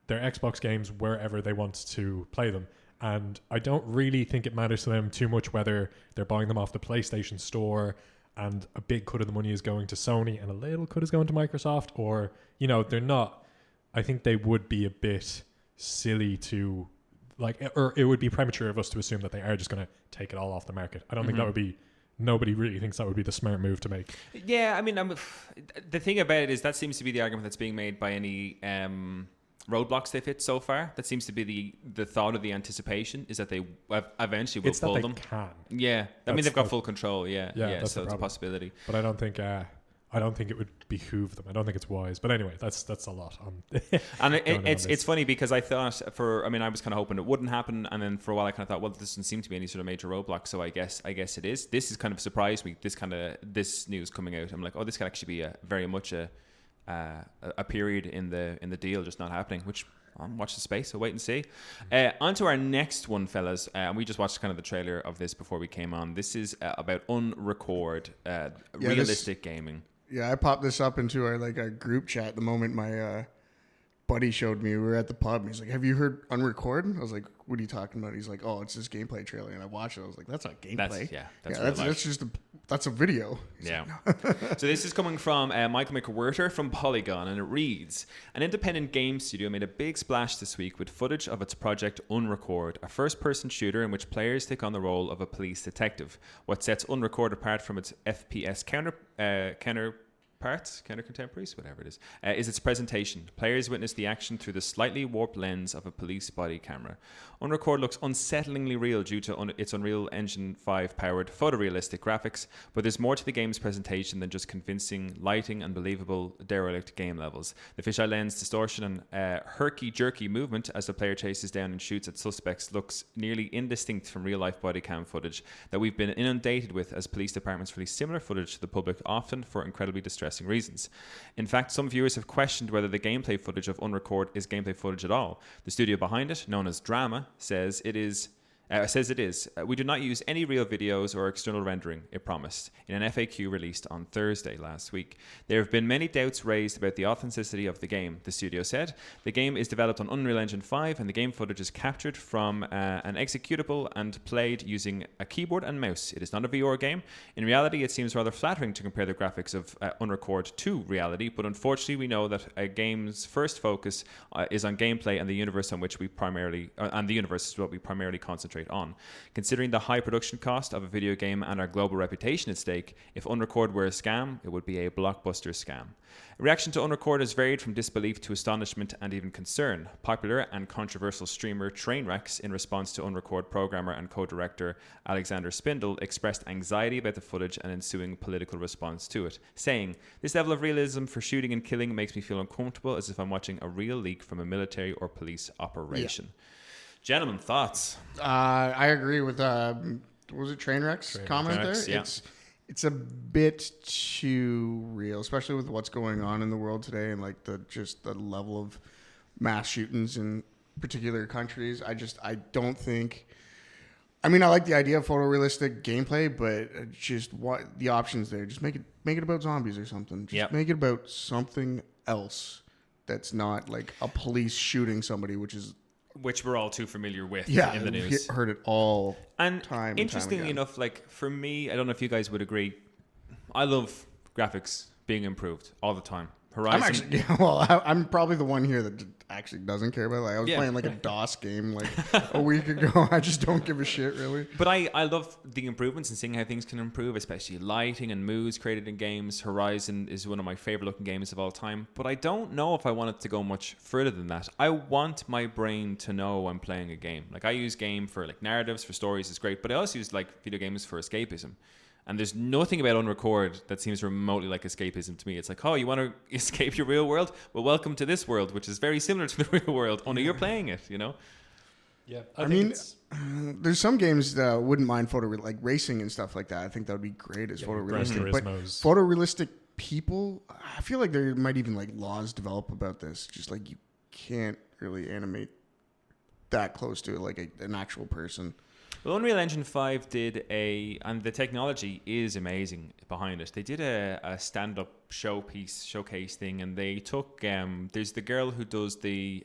their Xbox games, wherever they want to play them. And I don't really think it matters to them too much whether they're buying them off the PlayStation Store and a big cut of the money is going to Sony and a little cut is going to Microsoft, or, you know, they're not. I think they would be a bit silly to, like, or it would be premature of us to assume that they are just going to take it all off the market. I don't think that would be, nobody really thinks that would be the smart move to make. Yeah, I mean, the thing about it is that seems to be the argument that's being made by any roadblocks they've hit so far. That seems to be the thought of the anticipation is that they eventually will pull them. Can. Yeah, I mean, they've got full control. Yeah, that's so the it's a problem. possibility. But I don't think it would behoove them. I don't think it's wise. But anyway, that's a lot. And it's funny because I thought I was kind of hoping it wouldn't happen, and then for a while I kind of thought, well, this doesn't seem to be any sort of major roadblock, so I guess it is. This has kind of surprised me. This news coming out, I'm like, oh, this could actually be very much a period in the deal just not happening, which watch the space. So wait and see. On to our next one, fellas. And we just watched kind of the trailer of this before we came on. This is about Unrecord, realistic gaming. Yeah, I popped this up into our group chat the moment my buddy showed me. We were at the pub and he's like, have you heard Unrecord? I was like, what are you talking about? He's like, oh, it's this gameplay trailer. And I watched it. I was like, that's not gameplay. That's a video. He's yeah. like, no. So this is coming from Michael McWhirter from Polygon, and it reads, an independent game studio made a big splash this week with footage of its project Unrecord, a first-person shooter in which players take on the role of a police detective. What sets Unrecord apart from its FPS counter-contemporaries, whatever it is its presentation. Players witness the action through the slightly warped lens of a police body camera. Unrecord looks unsettlingly real due to its Unreal Engine 5 powered photorealistic graphics, but there's more to the game's presentation than just convincing lighting and believable derelict game levels. The fisheye lens distortion and herky-jerky movement as the player chases down and shoots at suspects looks nearly indistinct from real-life body cam footage that we've been inundated with as police departments release similar footage to the public, often for incredibly distressing reasons. In fact, some viewers have questioned whether the gameplay footage of Unrecord is gameplay footage at all. The studio behind it, known as Drama, says it is. We do not use any real videos or external rendering, it promised, in an FAQ released on Thursday last week. There have been many doubts raised about the authenticity of the game, the studio said. The game is developed on Unreal Engine 5 and the game footage is captured from an executable and played using a keyboard and mouse. It is not a VR game. In reality, it seems rather flattering to compare the graphics of Unrecord to reality, but unfortunately we know that a game's first focus is on gameplay and the universe on which we primarily, and the universe is what we primarily concentrate concentrate on. Considering the high production cost of a video game and our global reputation at stake, if Unrecord were a scam, it would be a blockbuster scam. Reaction to Unrecord has varied from disbelief to astonishment and even concern. Popular and controversial streamer Trainwrecks, in response to Unrecord programmer and co-director Alexander Spindle, expressed anxiety about the footage and ensuing political response to it, saying, "This level of realism for shooting and killing makes me feel uncomfortable, as if I'm watching a real leak from a military or police operation." Gentlemen, thoughts? I agree with was it Trainwreck's comment Trainwrecks, there? yeah. It's a bit too real, especially with what's going on in the world today and like the level of mass shootings in particular countries. I don't think. I mean, I like the idea of photorealistic gameplay, but just what the options there. Just make it about zombies or something. Just make it about something else that's not like a police shooting somebody, which we're all too familiar with in the news. We've heard it all and time. Interestingly enough, like for me, I don't know if you guys would agree, I love graphics being improved all the time. Horizon. I'm probably the one here that actually doesn't care about it. Like, I was playing like a DOS game like a week ago. I just don't give a shit, really. But I love the improvements and seeing how things can improve, especially lighting and moods created in games. Horizon is one of my favorite looking games of all time. But I don't know if I want it to go much further than that. I want my brain to know I'm playing a game. Like I use game for like narratives, for stories, it's great. But I also use like video games for escapism. And there's nothing about Unrecord that seems remotely like escapism to me. It's like, oh, you want to escape your real world? Well, welcome to this world, which is very similar to the real world, only you're playing it, you know? Yeah. I mean, there's some games that wouldn't mind like racing and stuff like that. I think that would be great as photorealistic. But photorealistic people, I feel like there might even like laws develop about this. Just like you can't really animate that close to like an actual person. Well, Unreal Engine 5 and the technology is amazing behind it. They did a stand-up showcase thing, and they took, there's the girl who does the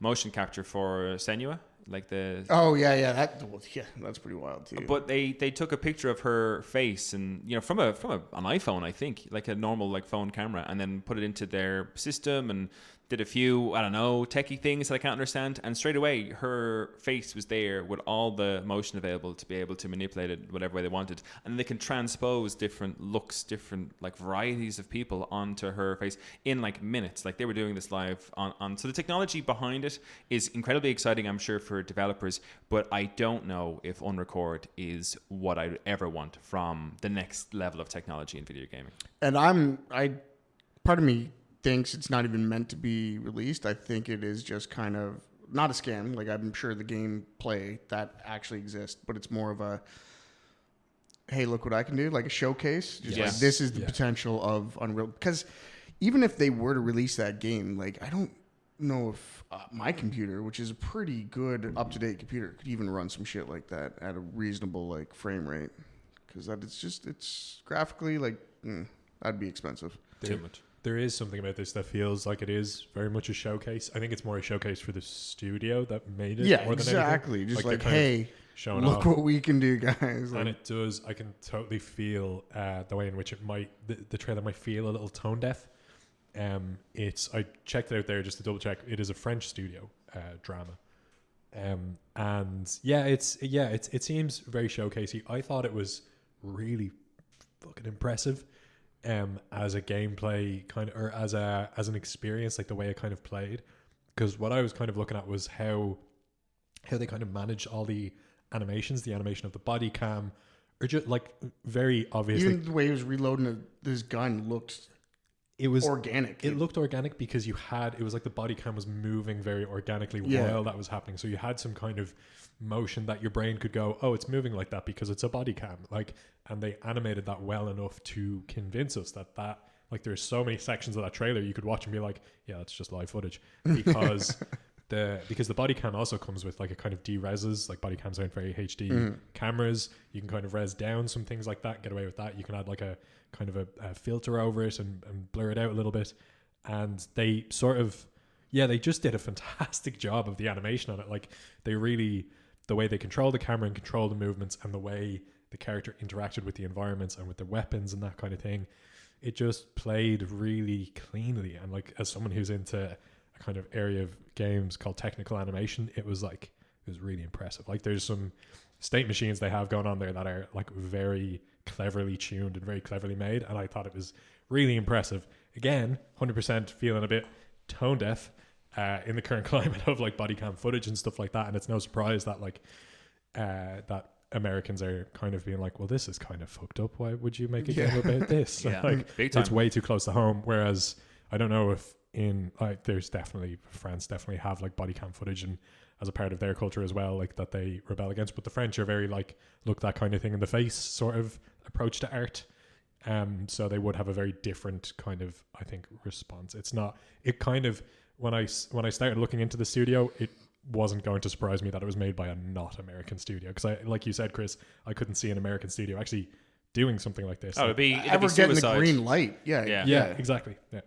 motion capture for Senua, like the... Oh, yeah, that's pretty wild too. But they took a picture of her face, and you know, from an iPhone, I think, like a normal like phone camera, and then put it into their system and did a few, I don't know, techie things that I can't understand, and straight away her face was there with all the motion available to be able to manipulate it whatever way they wanted, and they can transpose different looks, different like varieties of people onto her face in like minutes. Like they were doing this live on so the technology behind it is incredibly exciting, I'm sure, for developers, but I don't know if Unrecord is what I'd ever want from the next level of technology in video gaming. And part of me thinks it's not even meant to be released. I think it is just kind of not a scam. Like I'm sure the gameplay that actually exists, but it's more of a, hey, look what I can do, like a showcase. Just like this is the potential of Unreal. Because even if they were to release that game, like I don't know if my computer, which is a pretty good up-to-date computer, could even run some shit like that at a reasonable like frame rate. Because it's graphically like that'd be expensive. Too much. There is something about this that feels like it is very much a showcase. I think it's more a showcase for the studio that made it. Yeah, more exactly. Than just like hey, look what we can do, guys. And it does. I can totally feel the way in which it might. The trailer might feel a little tone deaf. I checked it out there just to double check. It is a French studio drama. It seems very showcasey. I thought it was really fucking impressive. As a gameplay kind of, or as an experience, like the way it kind of played, because what I was kind of looking at was how they kind of managed all the animations, the animation of the body cam, or just like very obviously. Even the way he was reloading this gun looked. It was organic. It looked organic because it was like the body cam was moving very organically while that was happening. So you had some kind of motion that your brain could go, oh, it's moving like that because it's a body cam. Like, and they animated that well enough to convince us that like there's so many sections of that trailer you could watch and be like, yeah, that's just live footage, because the body cam also comes with like a kind of de-reses, like body cams aren't very HD cameras. You can kind of res down some things like that, get away with that. You can add like a kind of a filter over it and blur it out a little bit. And they sort of, they just did a fantastic job of the animation on it. Like they really, the way they control the camera and control the movements and the way the character interacted with the environments and with the weapons and that kind of thing, it just played really cleanly. And like, as someone who's into a kind of area of games called technical animation, it was like it was really impressive. Like there's some state machines they have going on there that are like very cleverly tuned and very cleverly made, and I thought it was really impressive. Again, 100% feeling a bit tone deaf in the current climate of like body cam footage and stuff like that, and it's no surprise that like that Americans are kind of being like, well, this is kind of fucked up. Why would you make a game about this? Yeah, like, big time. it's way too close to home. Whereas I don't know if in like there's definitely France definitely have like body cam footage and as a part of their culture as well, like that they rebel against. But the French are very like look that kind of thing in the face sort of approach to art. So they would have a very different kind of, I think, response. It's not. It kind of when I started looking into the studio, it wasn't going to surprise me that it was made by a not American studio, because I, like you said, Chris, I couldn't see an American studio actually doing something like this. Oh, it'd be Ever getting the suicide. green light? Yeah, yeah, exactly. Yeah.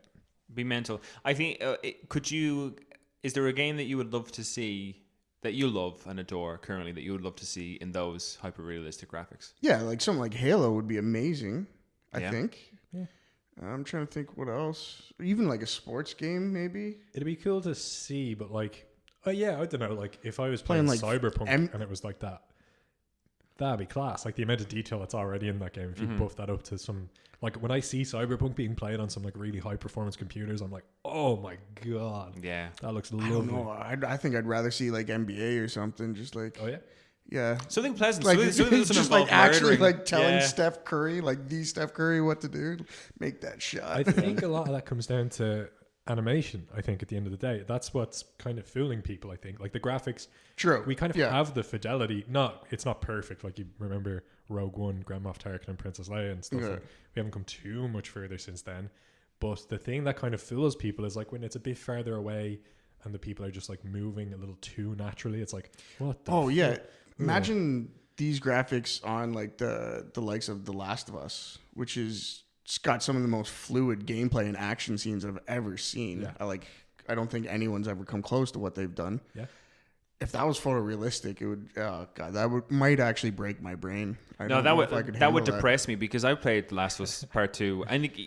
Be mental. I think. Could you? Is there a game that you would love to see that you love and adore currently that you would love to see in those hyper realistic graphics? Yeah, like something like Halo would be amazing. I think. Yeah. I'm trying to think what else. Even like a sports game, maybe. It'd be cool to see, but like, yeah, I don't know. Like, if I was playing like Cyberpunk and it was like that, that'd be class. Like the amount of detail that's already in that game. If you buff that up to some, like when I see Cyberpunk being played on some like really high performance computers, I'm like, oh my god, Yeah. that looks I lovely. don't know. I think I'd rather see like NBA or something. Just like Oh yeah, yeah. Something pleasant. Like something that doesn't just involve like actually murdering. like telling Yeah. Steph Curry, like the Steph Curry, what to do. Make that shot. I think a lot of that comes down to animation. I think at the end of the day, that's what's kind of fooling people. I think like the graphics. True. We kind of Yeah. have the fidelity. It's not perfect. Like you remember Rogue One, Grand Moff Tarkin, and Princess Leia and stuff. Yeah. And we haven't come too much further since then. But the thing that kind of fools people is like when it's a bit further away and the people are just like moving a little too naturally. It's like, what the Oh yeah. fuck? Imagine these graphics on like the likes of The Last of Us, which is it's got some of the most fluid gameplay and action scenes I've ever seen. Yeah. I don't think anyone's ever come close to what they've done. Yeah. If that was photorealistic, it would. Oh god, might actually break my brain. I No, don't that know would if I could that would handle depress me because I played The Last of Us Part 2. I think,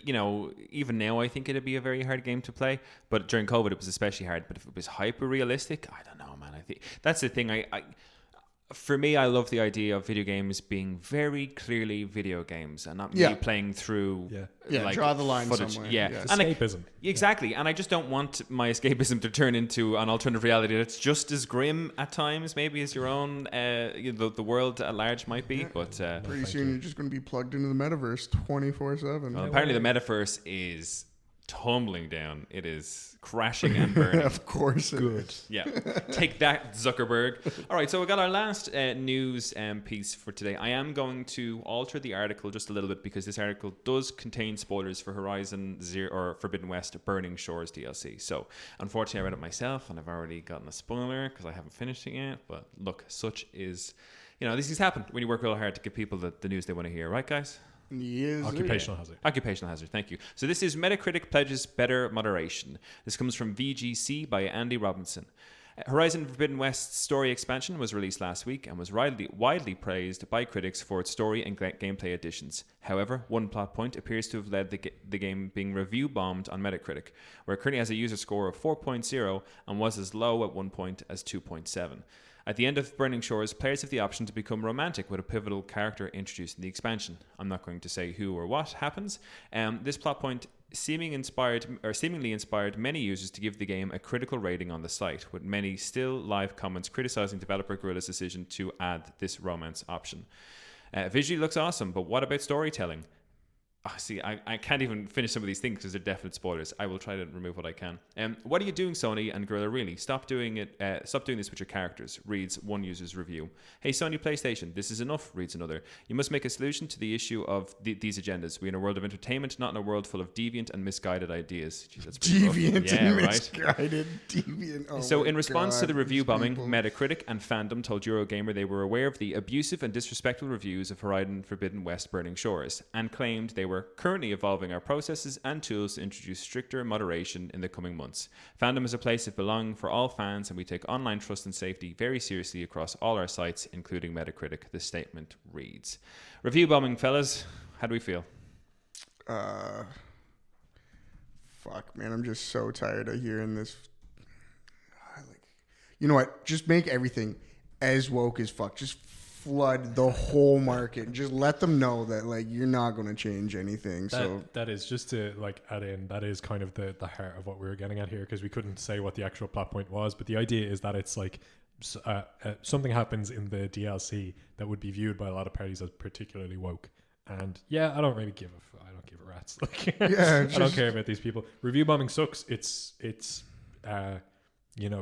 even now I think it'd be a very hard game to play. But during COVID, it was especially hard. But if it was hyper realistic, I don't know, man. I think that's the thing. For me, I love the idea of video games being very clearly video games and not me playing through. Yeah, like, draw the line footage. somewhere. Yeah, Yeah. And Escapism. exactly. And I just don't want my escapism to turn into an alternative reality that's just as grim at times, maybe as your own, the world at large might be. But Pretty soon you're just going to be plugged into the metaverse 24/7. well, apparently the metaverse is tumbling down. It is crashing and burning. Of course, Good. Yeah. Take that, Zuckerberg. All right, so we got our last news piece for today. I am going to alter the article just a little bit because this article does contain spoilers for Horizon Zero or Forbidden West Burning Shores DLC. So, unfortunately, I read it myself and I've already gotten a spoiler because I haven't finished it yet. But look, such is, these things happen when you work real hard to give people the news they want to hear, right, guys? Yes, Occupational hazard. Occupational hazard, thank you. So this is Metacritic pledges better moderation. This comes from VGC by Andy Robinson. Horizon Forbidden West's story expansion was released last week and was widely praised by critics for its story and gameplay additions. However, one plot point appears to have led the game being review bombed on Metacritic, where it currently has a user score of 4.0 and was as low at one point as 2.7. At the end of Burning Shores, players have the option to become romantic with a pivotal character introduced in the expansion. I'm not going to say who or what happens. This plot point seemingly inspired many users to give the game a critical rating on the site, with many still live comments criticizing developer Guerrilla's decision to add this romance option. Visually looks awesome, but what about storytelling? See, I can't even finish some of these things because they're definite spoilers. I will try to remove what I can. What are you doing, Sony and Guerrilla? Really, stop doing this with your characters, reads one user's review. Hey, Sony PlayStation, this is enough, reads another. You must make a solution to the issue of these agendas. We're in a world of entertainment, not in a world full of deviant and misguided ideas. Jeez, that's pretty rough. Deviant Yeah, and right? misguided. Deviant. Oh So, my in response to God, the review these bombing, people. Metacritic and fandom told Eurogamer they were aware of the abusive and disrespectful reviews of Horizon Forbidden West Burning Shores and claimed they were currently evolving our processes and tools to introduce stricter moderation in the coming months. Fandom is a place of belonging for all fans, and we take online trust and safety very seriously across all our sites, including Metacritic, the statement reads. Review bombing, fellas. How do we feel? Fuck, man, I'm just so tired of hearing this. You know what? Just make everything as woke as fuck. Just flood the whole market. Just let them know that like you're not going to change anything. That is just to like add in. That is kind of the heart of what we were getting at here, because we couldn't say what the actual plot point was, but the idea is that it's like something happens in the DLC that would be viewed by a lot of parties as particularly woke. And yeah, I don't give a rat's. Like, yeah, I don't care about these people. Review bombing sucks. It's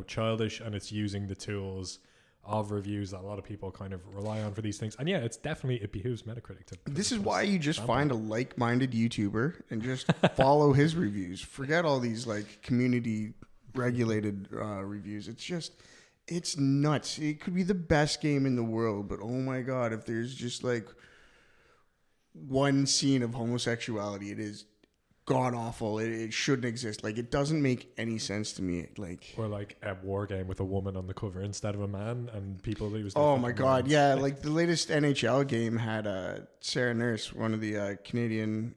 childish, and it's using the tools of reviews that a lot of people kind of rely on for these things. And yeah, it behooves Metacritic to. This is why you just find a like-minded YouTuber and just follow his reviews. Forget all these like community regulated reviews. It's nuts. It could be the best game in the world, but oh my god, if there's just like one scene of homosexuality, it is god awful. It shouldn't exist. Like, it doesn't make any sense to me. Like, or like a war game with a woman on the cover instead of a man, and people lose. Oh my god, minds. Yeah. Like the latest NHL game had Sarah Nurse, one of the Canadian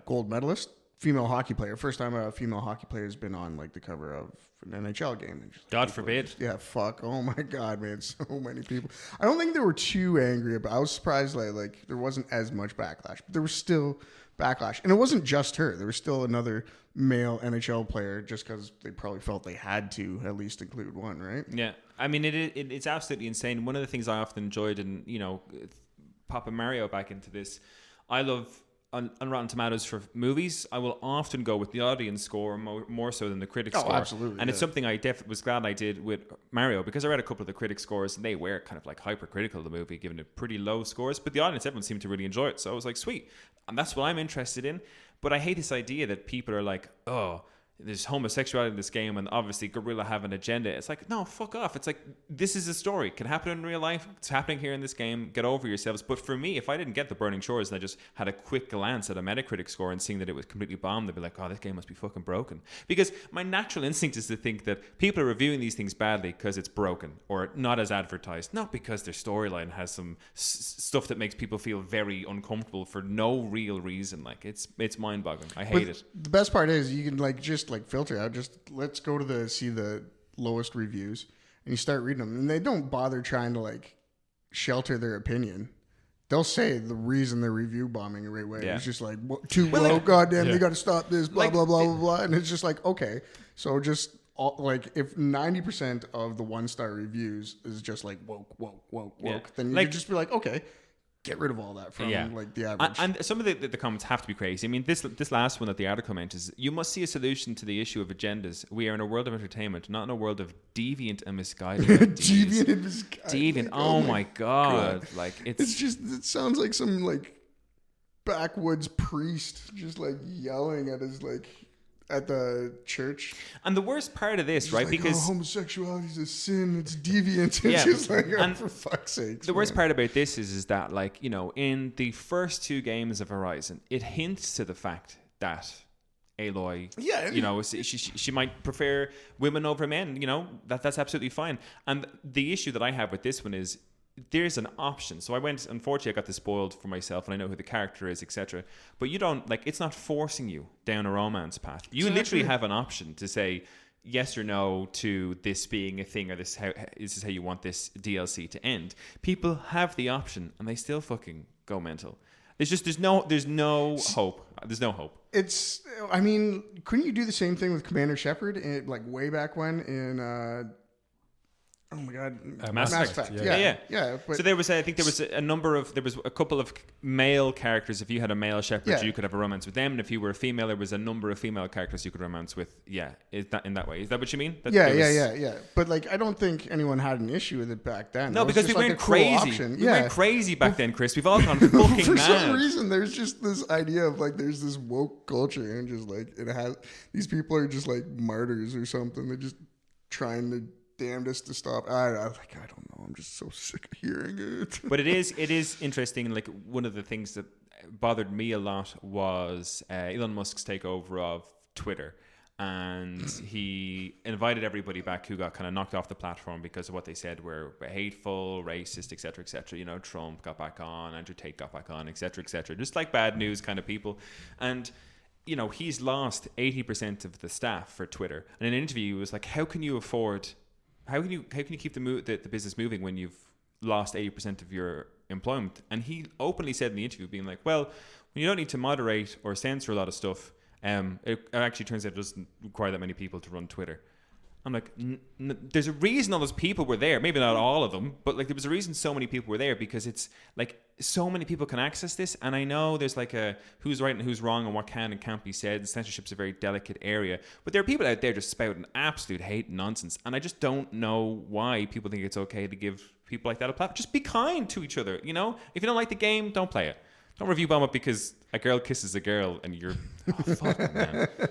gold medalist, female hockey player. First time a female hockey player has been on like the cover of an NHL game. And just, God forbid. Yeah, fuck. Oh my god, man. So many people. I don't think they were too angry, but I was surprised like there wasn't as much backlash. But there was still backlash. And it wasn't just her. There was still another male NHL player, just because they probably felt they had to at least include one, right? Yeah. I mean, it's absolutely insane. One of the things I often enjoyed, and popping Mario back into this, I love on Rotten Tomatoes for movies, I will often go with the audience score more so than the critic score. Absolutely. And it's something I was glad I did with Mario, because I read a couple of the critic scores and they were kind of like hypercritical of the movie, giving it pretty low scores. But the audience, everyone seemed to really enjoy it. So I was like, sweet. And that's what I'm interested in. But I hate this idea that people are like, oh, there's homosexuality in this game, and obviously Guerrilla have an agenda. It's like, no, fuck off. It's like, this is a story. It can happen in real life. It's happening here in this game. Get over yourselves. But for me, if I didn't get the Burning Shores and I just had a quick glance at a Metacritic score and seeing that it was completely bombed, I'd be like, oh, this game must be fucking broken. Because my natural instinct is to think that people are reviewing these things badly because it's broken or not as advertised, not because their storyline has some stuff that makes people feel very uncomfortable for no real reason. Like, it's mind-boggling. I hate it. The best part is you can just filter out. Just let's go to see the lowest reviews, and you start reading them, and they don't bother trying to like shelter their opinion. They'll say the reason they're review bombing right away. Yeah. It's just like too low. Goddamn, they got to stop this. Blah blah blah blah blah. And it's just like, okay, so just if 90% of the 1-star reviews is just like woke, then you could just be like, okay, get rid of all that from like the average. And some of the comments have to be crazy. I mean, this last one that the article comment is, you must see a solution to the issue of agendas. We are in a world of entertainment, not in a world of deviant and misguided deviant and misguided. Deviant. Oh my God. Like, it's just, it sounds like some like backwoods priest just like yelling at his like at the church. And the worst part of this, right? Like, because homosexuality is a sin, it's deviant. It's just like, and for fuck's sake. The worst part about this is that, like, in the first 2 games of Horizon, it hints to the fact that Aloy, she might prefer women over men. That's absolutely fine. And the issue that I have with this one is, there's an option. So unfortunately I got this spoiled for myself, and I know who the character is, etc. But you don't, like, it's not forcing you down a romance path. You literally have an option to say yes or no to this being a thing, or this is how you want this DLC to end. People have the option, and they still fucking go mental. It's just, there's no hope. There's no hope. I mean, couldn't you do the same thing with Commander Shepard, like way back when in oh my God, Mass Effect. Yeah. But so there was a couple of male characters. If you had a male shepherd, you could have a romance with them. And if you were a female, there was a number of female characters you could romance with. Yeah, is that in that way? Is that what you mean? Yeah. But like, I don't think anyone had an issue with it back then. No, because we weren't crazy. We weren't crazy back then, Chris. We've all gone fucking for mad. For some reason, there's just this idea of like, there's this woke culture, and just like these people are just like martyrs or something. They're just trying to damnedest to stop. I don't know. I'm just so sick of hearing it. But it is interesting. Like, one of the things that bothered me a lot was Elon Musk's takeover of Twitter, and he invited everybody back who got kind of knocked off the platform because of what they said were hateful, racist, etc., etc. Trump got back on, Andrew Tate got back on, etc., etc. Just like bad news kind of people. And he's lost 80% of the staff for Twitter. And in an interview, he was like, how can you afford how can you keep the business moving when you've lost 80% of your employment? And he openly said in the interview, being like, well, you don't need to moderate or censor a lot of stuff. It actually turns out it doesn't require that many people to run Twitter. I'm like, there's a reason all those people were there. Maybe not all of them, but like there was a reason so many people were there, because it's like so many people can access this. And I know there's like a who's right and who's wrong and what can and can't be said. And censorship's a very delicate area. But there are people out there just spouting absolute hate and nonsense. And I just don't know why people think it's okay to give people like that a platform. Just be kind to each other, you know? If you don't like the game, don't play it. Don't review bomb it because a girl kisses a girl and you're... Oh, fuck, man. Oh,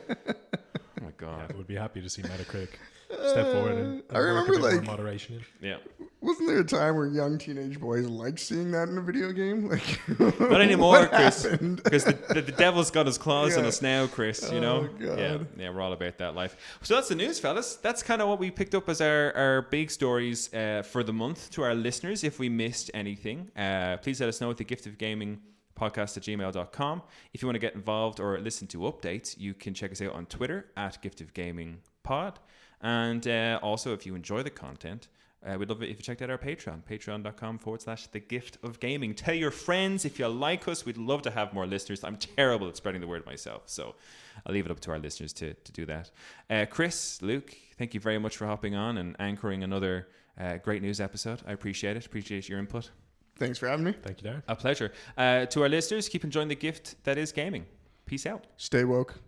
my God. Yeah, I would be happy to see Metacritic step forward and I remember, work a bit like, more moderation in. Yeah. Wasn't there a time where young teenage boys liked seeing that in a video game? Like, not anymore, Chris. Happened? Because the devil's got his claws on us now, Chris. You know. God. Yeah, we're all about that life. So that's the news, fellas. That's kind of what we picked up as our big stories for the month. To our listeners, if we missed anything, please let us know at thegiftofgamingpodcast@gmail.com. If you want to get involved or listen to updates, you can check us out on Twitter @giftofgamingpod. And also, if you enjoy the content, we'd love it if you checked out our Patreon, patreon.com/thegiftofgaming. Tell your friends if you like us. We'd love to have more listeners. I'm terrible at spreading the word myself, so I'll leave it up to our listeners to do that. Chris, Luke, thank you very much for hopping on and anchoring another great news episode. I appreciate it. Appreciate your input. Thanks for having me. Thank you, Darren. A pleasure. To our listeners, keep enjoying the gift that is gaming. Peace out. Stay woke.